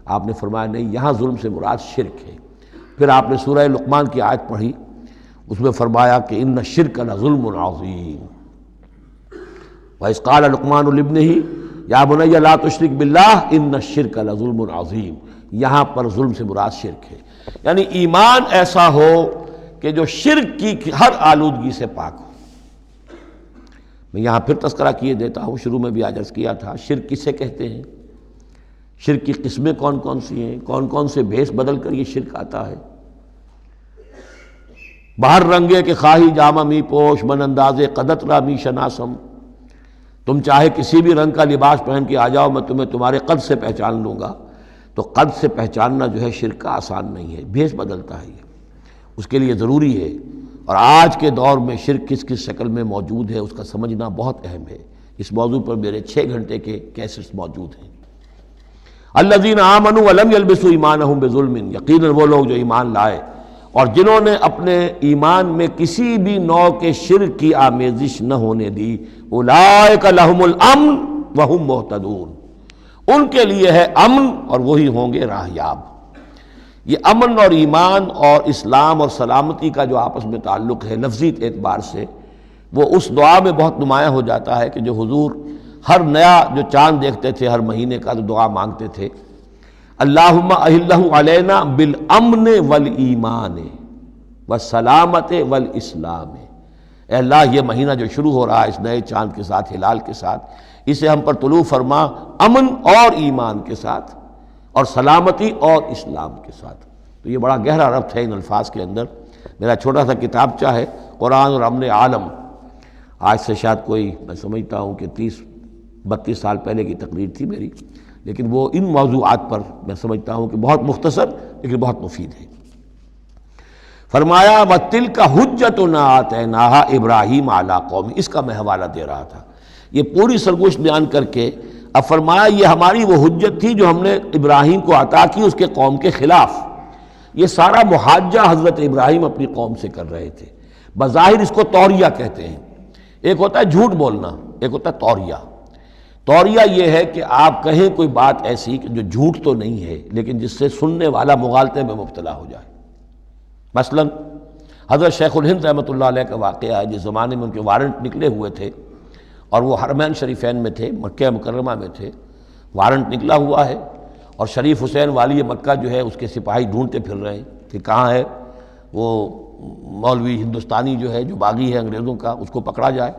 آپ نے فرمایا نہیں، یہاں ظلم سے مراد شرک ہے۔ پھر آپ نے سورہ لقمان کی آیت پڑھی، اس میں فرمایا کہ ان الشرک لظلم عظیم، وَإِذْ قَالَ لُقْمَانُ لِابْنِهِ يَا بُنَيَّ لَا تُشْرِكْ بِاللَّهِ إِنَّ الشِّرْكَ لَظُلْمٌ عَظِيمٌ۔ یہاں پر ظلم سے مراد شرک ہے، یعنی ایمان ایسا ہو کہ جو شرک کی ہر آلودگی سے پاک ہو۔ میں یہاں پھر تذکرہ کیے دیتا ہوں، شروع میں بھی عرض کیا تھا، شرک کسے کہتے ہیں، شرک کی قسمیں کون کون سی ہیں، کون کون سے بھیس بدل کر یہ شرک آتا ہے۔ باہر رنگے کے خواہی جامہ می پوش، من اندازے قدت را می شناسم، تم چاہے کسی بھی رنگ کا لباس پہن کے آ جاؤ، میں تمہیں تمہارے قد سے پہچان لوں گا۔ تو قد سے پہچاننا جو ہے شرک کا آسان نہیں ہے، بھیس بدلتا ہے یہ، اس کے لیے ضروری ہے۔ اور آج کے دور میں شرک کس کس شکل میں موجود ہے اس کا سمجھنا بہت اہم ہے۔ اس موضوع پر میرے 6 گھنٹے کے کیسٹس موجود ہیں۔ الذین آمنوا ولم یلبسوا ایمانہم بظلم، یقیناً وہ لوگ جو ایمان لائے اور جنہوں نے اپنے ایمان میں کسی بھی نوع کے شرک کی آمیزش نہ ہونے دی، اولئک لہم الامن وہم مہتدون، ان کے لیے ہے امن اور وہی ہوں گے راہ یاب۔ یہ امن اور ایمان اور اسلام اور سلامتی کا جو آپس میں تعلق ہے لفظی اعتبار سے، وہ اس دعا میں بہت نمایاں ہو جاتا ہے کہ جو حضور ہر نیا جو چاند دیکھتے تھے ہر مہینے کا تو دعا مانگتے تھے، اللہم اہلہ علینا بالامن والایمان والسلامت والاسلام، اے اللہ یہ مہینہ جو شروع ہو رہا ہے اس نئے چاند کے ساتھ، ہلال کے ساتھ، اسے ہم پر طلوع فرما امن اور ایمان کے ساتھ اور سلامتی اور اسلام کے ساتھ۔ تو یہ بڑا گہرا ربط ہے ان الفاظ کے اندر۔ میرا چھوٹا سا کتابچہ ہے قرآن اور امن عالم، آج سے شاید کوئی میں سمجھتا ہوں کہ 30-32 سال پہلے کی تقریر تھی میری، لیکن وہ ان موضوعات پر میں سمجھتا ہوں کہ بہت مختصر لیکن بہت مفید ہے۔ فرمایا وَتِلْكَ حُجَّتُنَا آتَيْنَاهَا إِبْرَاهِيمَ عَلَىٰ قَوْمِهِ، اس کا میں حوالہ دے رہا تھا۔ یہ پوری سرگوشت بیان کر کے اب فرمایا یہ ہماری وہ حجت تھی جو ہم نے ابراہیم کو عطا کی اس کے قوم کے خلاف۔ یہ سارا محاجہ حضرت ابراہیم اپنی قوم سے کر رہے تھے۔ بظاہر اس کو توریہ کہتے ہیں، ایک ہوتا ہے جھوٹ بولنا، ایک ہوتا ہے توریہ۔ توریہ یہ ہے کہ آپ کہیں کوئی بات ایسی کہ جو جھوٹ تو نہیں ہے لیکن جس سے سننے والا مغالطے میں مبتلا ہو جائے۔ مثلا حضرت شیخ الہند رحمۃ اللہ علیہ کا واقعہ ہے، جس زمانے میں ان کے وارنٹ نکلے ہوئے تھے اور وہ حرمین شریفین میں تھے، مکہ مکرمہ میں تھے، وارنٹ نکلا ہوا ہے اور شریف حسین والی مکہ جو ہے اس کے سپاہی ڈھونڈتے پھر رہے ہیں کہ کہاں ہے وہ مولوی ہندوستانی جو ہے جو باغی ہے انگریزوں کا، اس کو پکڑا جائے۔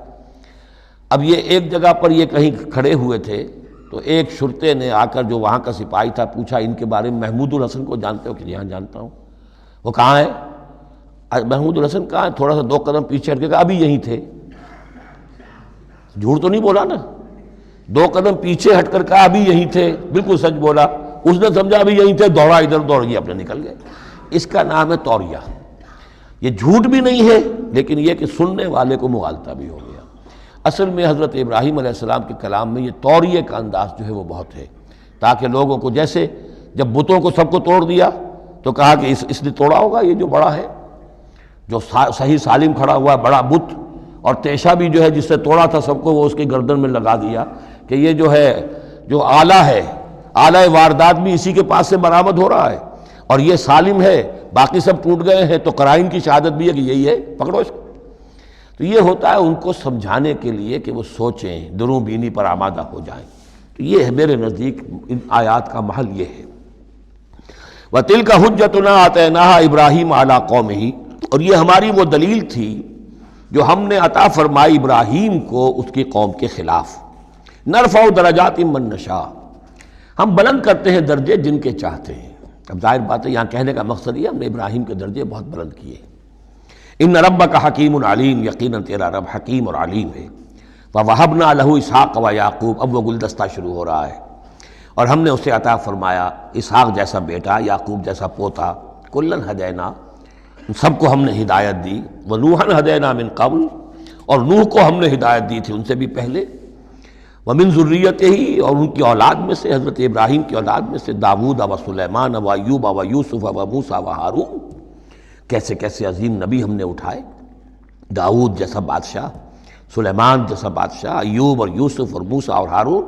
اب یہ ایک جگہ پر یہ کہیں کھڑے ہوئے تھے تو ایک شرطے نے آ کر جو وہاں کا سپاہی تھا پوچھا ان کے بارے میں محمود الحسن کو جانتے ہو؟ کہ یہاں جانتا ہوں۔ وہ کہاں ہے؟ محمود الحسن کہاں ہے؟ تھوڑا سا 2 قدم پیچھے ہٹ کے کہا ابھی یہیں تھے۔ جھوٹ تو نہیں بولا نا، 2 قدم پیچھے ہٹ کر کہا ابھی یہیں تھے، بالکل سچ بولا۔ اس نے سمجھا ابھی یہیں تھے، دوڑا ادھر، دوڑ گیا اپنے نکل گئے۔ اس کا نام ہے توریہ۔ یہ جھوٹ بھی نہیں ہے لیکن یہ کہ سننے والے کو مغالطہ بھی ہو گیا۔ اصل میں حضرت ابراہیم علیہ السلام کے کلام میں یہ توریہ کا انداز جو ہے وہ بہت ہے، تاکہ لوگوں کو جیسے جب بتوں کو سب کو توڑ دیا تو کہا کہ اس نے توڑا ہوگا، یہ جو بڑا ہے جو صحیح سالم کھڑا ہوا بڑا بت، اور تیشہ بھی جو ہے جس سے توڑا تھا سب کو وہ اس کی گردن میں لگا دیا کہ یہ جو ہے جو آلہ ہے، آلہ واردات بھی اسی کے پاس سے برآمد ہو رہا ہے اور یہ سالم ہے، باقی سب ٹوٹ گئے ہیں، تو قرائن کی شہادت بھی ہے کہ یہی ہے، پکڑو اس کو۔ تو یہ ہوتا ہے ان کو سمجھانے کے لیے کہ وہ سوچیں، دروں بینی پر آمادہ ہو جائیں۔ تو یہ ہے میرے نزدیک ان آیات کا محل یہ ہے۔ وَتِلْكَ حُجَّتُنَا آتَيْنَاهَا إِبْرَاهِيمَ عَلَىٰ قَوْمِهِ، اور یہ ہماری وہ دلیل تھی جو ہم نے عطا فرمائی ابراہیم کو اس کی قوم کے خلاف۔ نرفع درجات من نشاء، ہم بلند کرتے ہیں درجے جن کے چاہتے ہیں۔ اب ظاہر بات ہے یہاں کہنے کا مقصد یہ ہم نے ابراہیم کے درجے بہت بلند کیے۔ ان ربک حکیم علیم، یقیناً تیرا رب حکیم اور علیم ہے۔ وَوَهَبْنَا لَهُ اسحاق وَيَعْقُوب، اب وہ گلدستہ شروع ہو رہا ہے، اور ہم نے اسے عطا فرمایا اسحاق جیسا بیٹا، یعقوب جیسا پوتا، کلن ہدینا، سب کو ہم نے ہدایت دی، وَنُوحًا ہدینا من قبل، اور نوح کو ہم نے ہدایت دی تھی ان سے بھی پہلے، ومن ذریتہ، اور ان کی اولاد میں سے، حضرت ابراہیم کی اولاد میں سے، داؤد و سلیمان و ایوب و یوسف و موسیٰ و ہارون، کیسے کیسے عظیم نبی ہم نے اٹھائے، داؤد جیسا بادشاہ، سلیمان جیسا بادشاہ، ایوب اور یوسف اور موسیٰ اور ہارون۔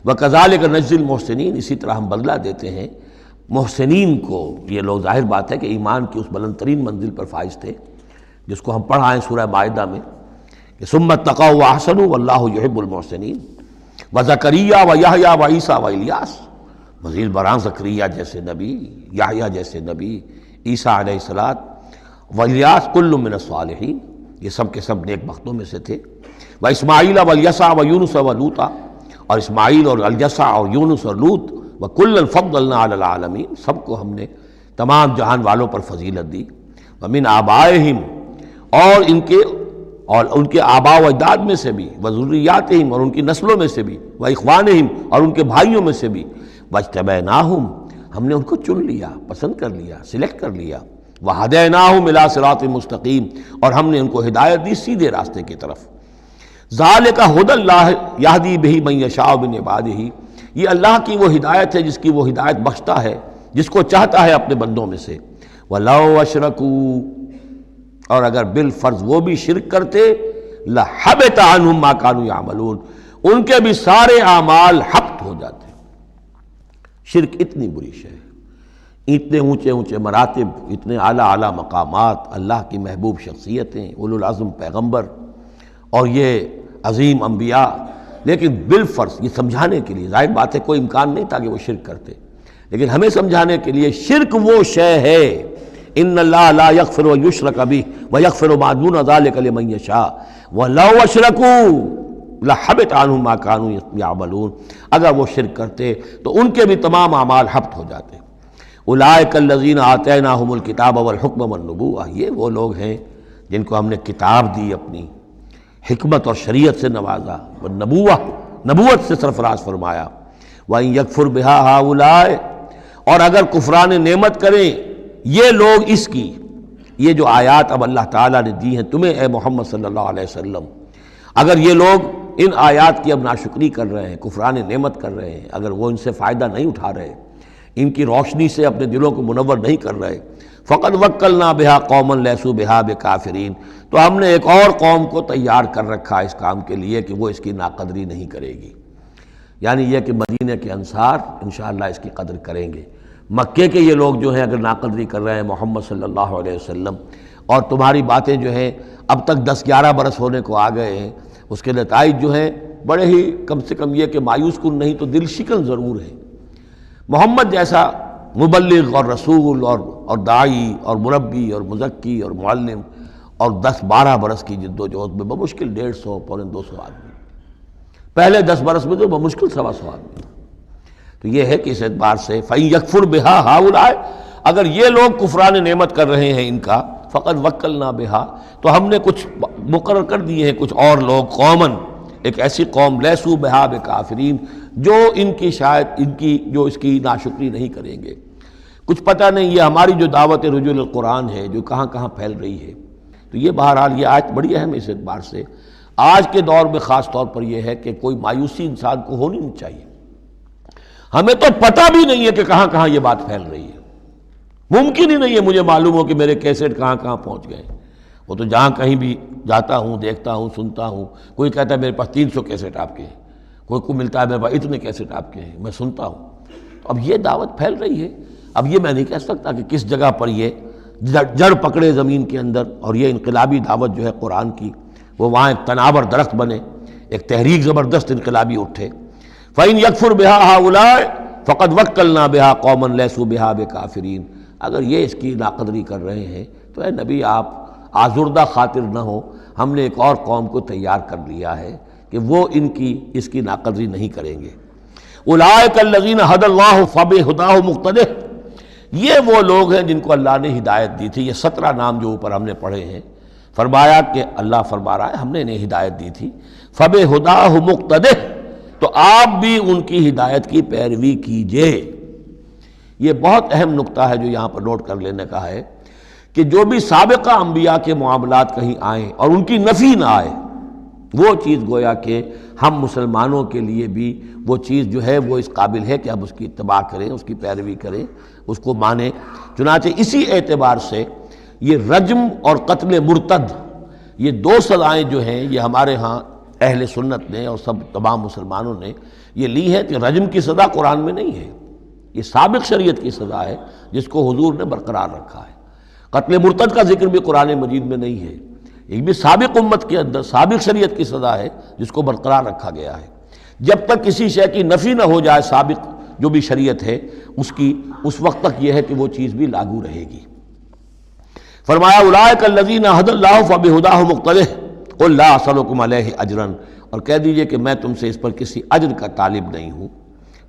وَكَذَلِكَ نَجْزِي الْمُحْسِنِينَ، اسی طرح ہم بدلہ دیتے ہیں محسنین کو۔ یہ لوگ ظاہر بات ہے کہ ایمان کی اس بلند ترین منزل پر فائز تھے جس کو ہم پڑھا ہے سورہ مائدہ میں کہ ثُمَّ اتَّقَوْا وَأَحْسَنُوا وَاللَّهُ يُحِبُّ الْمُحْسِنِينَ، وَزَكَرِيَّا وَيَحْيَا وَعِیسیٰ وَإِلیاس، مزید برآں زکریا جیسے نبی، یحییٰ جیسے نبی، عیسیٰ علیہ السلام، وإلیاس کل من الصالحین، یہ سب کے سب نیک بختوں میں سے تھے۔ وإسماعیل وَالْیسع وَیونس وَلوطا، اور اسماعیل اور الیسع اور یونس اور لوط، وَكُلًّا فَضَّلْنَا عَلَى الْعَالَمِینَ، سب کو ہم نے تمام جہان والوں پر فضیلت دی۔ وَمِنْ آبائِهِمْ، اور ان کے آباء و اجداد میں سے بھی، وَذُرِّيَّاتِهِمْ، اور ان کی نسلوں میں سے بھی، وَإِخْوَانِهِمْ، اور ان کے بھائیوں میں سے بھی، وَاجْتَبَيْنَاهُمْ، ہم نے ان کو چن لیا، پسند کر لیا، سلیکٹ کر لیا، وَهَدَيْنَاهُمْ إِلَىٰ صِرَاطٍ مُسْتَقِيمٍ، اور ہم نے ان کو ہدایت دی سیدھے راستے کی طرف۔ ذَلِكَ هُدَى اللَّهِ يَهْدِي بِهِ مَن يَشَاءُ مِنْ عِبَادِهِ، یہ اللہ کی وہ ہدایت ہے جس کی وہ ہدایت بخشتا ہے جس کو چاہتا ہے اپنے بندوں میں سے۔ وَلَوْ أَشْرَكُوا، اور اگر بالفرض وہ بھی شرک کرتے، لَحَبِطَ عَنْهُمْ مَا كَانُوا يَعْمَلُونَ، ان کے بھی سارے اعمال حبط ہو جاتے۔ شرک اتنی بری شے ہے، اتنے اونچے اونچے مراتب، اتنے اعلیٰ اعلیٰ مقامات، اللہ کی محبوب شخصیتیں، اولو العزم پیغمبر اور یہ عظیم انبیاء، لیکن بالفرض یہ سمجھانے کے لیے، ظاہر بات ہے کوئی امکان نہیں تھا کہ وہ شرک کرتے، لیکن ہمیں سمجھانے کے لیے شرک وہ شے ہے، ان اللہ لا یغفر یشرک بہ ویغفر ما دون ذلک لمن یشاء ولو اشرکوا لحبط عنہم ما کانوا یعملون، اگر وہ شرک کرتے تو ان کے بھی تمام اعمال حبط ہو جاتے۔ اولئک الذین آتیناہم الکتاب والحکم والنبوۃ، یہ وہ لوگ ہیں جن کو ہم نے کتاب دی، اپنی حکمت اور شریعت سے نوازا، نبوت سے سرفراز فرمایا۔ وَإِن يَكْفُرْ بِهَا هَؤُلَاءِ، اور اگر کفران نعمت کریں یہ لوگ اس کی، یہ جو آیات اب اللہ تعالیٰ نے دی ہیں تمہیں اے محمد صلی اللہ علیہ وسلم، اگر یہ لوگ ان آیات کی اب ناشکری کر رہے ہیں، کفران نعمت کر رہے ہیں، اگر وہ ان سے فائدہ نہیں اٹھا رہے، ان کی روشنی سے اپنے دلوں کو منور نہیں کر رہے، فقد وکلنا بہا قوما لیسوا بہا بکافرین، تو ہم نے ایک اور قوم کو تیار کر رکھا اس کام کے لیے کہ وہ اس کی ناقدری نہیں کرے گی، یعنی یہ کہ مدینہ کے انصار انشاءاللہ اس کی قدر کریں گے۔ مکے کے یہ لوگ جو ہیں اگر ناقدری کر رہے ہیں محمد صلی اللہ علیہ وسلم، اور تمہاری باتیں جو ہیں اب تک 10-11 برس ہونے کو آ گئے ہیں، اس کے نتائج جو ہیں بڑے ہی کم سے کم یہ کہ مایوس کن نہیں تو دل شکن ضرور ہے۔ محمد جیسا مبلغ اور رسول اور داعی اور مربی اور مزکی اور معلم، اور 10-12 برس کی جد و جہد میں بمشکل 150 پونے 200 آدمی، پہلے 10 برس میں تو بمشکل 125 آدمی تھا۔ تو یہ ہے کہ اس اعتبار سے فَإِن يَكْفُرْ بِهَا هَؤُلَاءِ، اگر یہ لوگ کفران نعمت کر رہے ہیں ان کا، فقد وکلنا بِهَا، تو ہم نے کچھ مقرر کر دیے ہیں کچھ اور لوگ، قومن، ایک ایسی قوم، لیسوا بِهَا بکافرین، جو ان کی شاید جو اس کی ناشکری نہیں کریں گے۔ کچھ پتہ نہیں یہ ہماری جو دعوت رجوع القرآن ہے جو کہاں کہاں پھیل رہی ہے، تو یہ بہرحال یہ آیت بڑی اہم ہے اس اعتبار سے، آج کے دور میں خاص طور پر یہ ہے کہ کوئی مایوسی انسان کو ہونی نہیں چاہیے۔ ہمیں تو پتہ بھی نہیں ہے کہ کہاں کہاں یہ بات پھیل رہی ہے، ممکن ہی نہیں ہے مجھے معلوم ہو کہ میرے کیسٹ کہاں کہاں پہنچ گئے۔ وہ تو جہاں کہیں بھی جاتا ہوں، دیکھتا ہوں، سنتا ہوں، کوئی کہتا ہے میرے پاس 300 کیسٹ آپ کے ہیں، کوئی کو ملتا ہے میرے پاس اتنے کیسٹ آپ کے ہیں، میں سنتا ہوں۔ تو اب یہ دعوت پھیل رہی ہے، اب یہ میں نہیں کہہ سکتا کہ کس جگہ پر یہ جڑ پکڑے زمین کے اندر، اور یہ انقلابی دعوت جو ہے قرآن کی وہ وہاں ایک تناور درخت بنے، ایک تحریک زبردست انقلابی اٹھے۔ فَإِن يَكْفُرْ بِهَا هَؤُلَاءِ فَقَدْ وَكَّلْنَا بِهَا قَوْمًا لَيْسُوا بِهَا بِكَافِرِينَ، اگر یہ اس کی ناقدری کر رہے ہیں تو اے نبی آپ آزردہ خاطر نہ ہو، ہم نے ایک اور قوم کو تیار کر لیا ہے کہ وہ اس کی ناقدری نہیں کریں گے۔ اولئک الذین ھدی اللہ فبہداہ مقتدہ، یہ وہ لوگ ہیں جن کو اللہ نے ہدایت دی تھی۔ یہ 17 نام جو اوپر ہم نے پڑھے ہیں، فرمایا کہ اللہ فرما رہا ہے ہم نے انہیں ہدایت دی تھی، فبہداہ مقتدہ، تو آپ بھی ان کی ہدایت کی پیروی کیجئے۔ یہ بہت اہم نقطہ ہے جو یہاں پر نوٹ کر لینے کا ہے کہ جو بھی سابقہ انبیاء کے معاملات کہیں آئیں اور ان کی نفی نہ آئے، وہ چیز گویا کہ ہم مسلمانوں کے لیے بھی وہ چیز جو ہے وہ اس قابل ہے کہ ہم اس کی اتباع کریں، اس کی پیروی کریں، اس کو مانیں۔ چنانچہ اسی اعتبار سے یہ رجم اور قتل مرتد، یہ 2 سزائیں جو ہیں یہ ہمارے ہاں اہل سنت نے اور سب تمام مسلمانوں نے یہ لی ہے کہ رجم کی سزا قرآن میں نہیں ہے، یہ سابق شریعت کی سزا ہے جس کو حضور نے برقرار رکھا ہے۔ قتل مرتد کا ذکر بھی قرآن مجید میں نہیں ہے، ایک بھی سابق امت کے اندر سابق شریعت کی سزا ہے جس کو برقرار رکھا گیا ہے۔ جب تک کسی شے کی نفی نہ ہو جائے سابق جو بھی شریعت ہے اس کی، اس وقت تک یہ ہے کہ وہ چیز بھی لاگو رہے گی۔ فرمایا اولئک الذین ھدی اللہ فبہداہ مقتدہ قل لا اسألکم علیہ اجرا، اور کہہ دیجئے کہ میں تم سے اس پر کسی اجر کا طالب نہیں ہوں،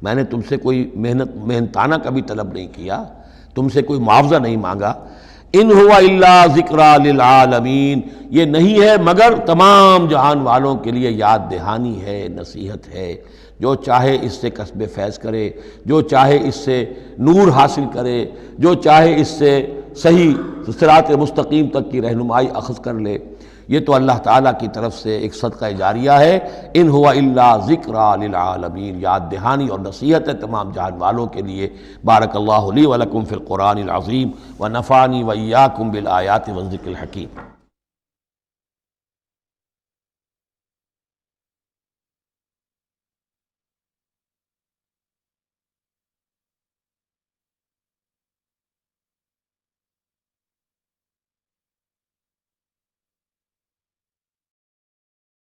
میں نے تم سے کوئی محنتانہ کبھی طلب نہیں کیا، تم سے کوئی معاوضہ نہیں مانگا۔ ان هو الا ذکریٰ للعالمین، یہ نہیں ہے مگر تمام جہان والوں کے لیے یاد دہانی ہے، نصیحت ہے۔ جو چاہے اس سے کسب فیض کرے، جو چاہے اس سے نور حاصل کرے، جو چاہے اس سے صحیح صراط مستقیم تک کی رہنمائی اخذ کر لے، یہ تو اللہ تعالیٰ کی طرف سے ایک صدقہ جاریہ ہے۔ ان هو الا ذکریٰ للعالمین، یاد دہانی اور نصیحت ہے تمام جہان والوں کے لیے۔ بارک اللہ لی ولکم فی القرآن العظیم ونفعنی وإیاکم بالآیات والذکر الحکیم۔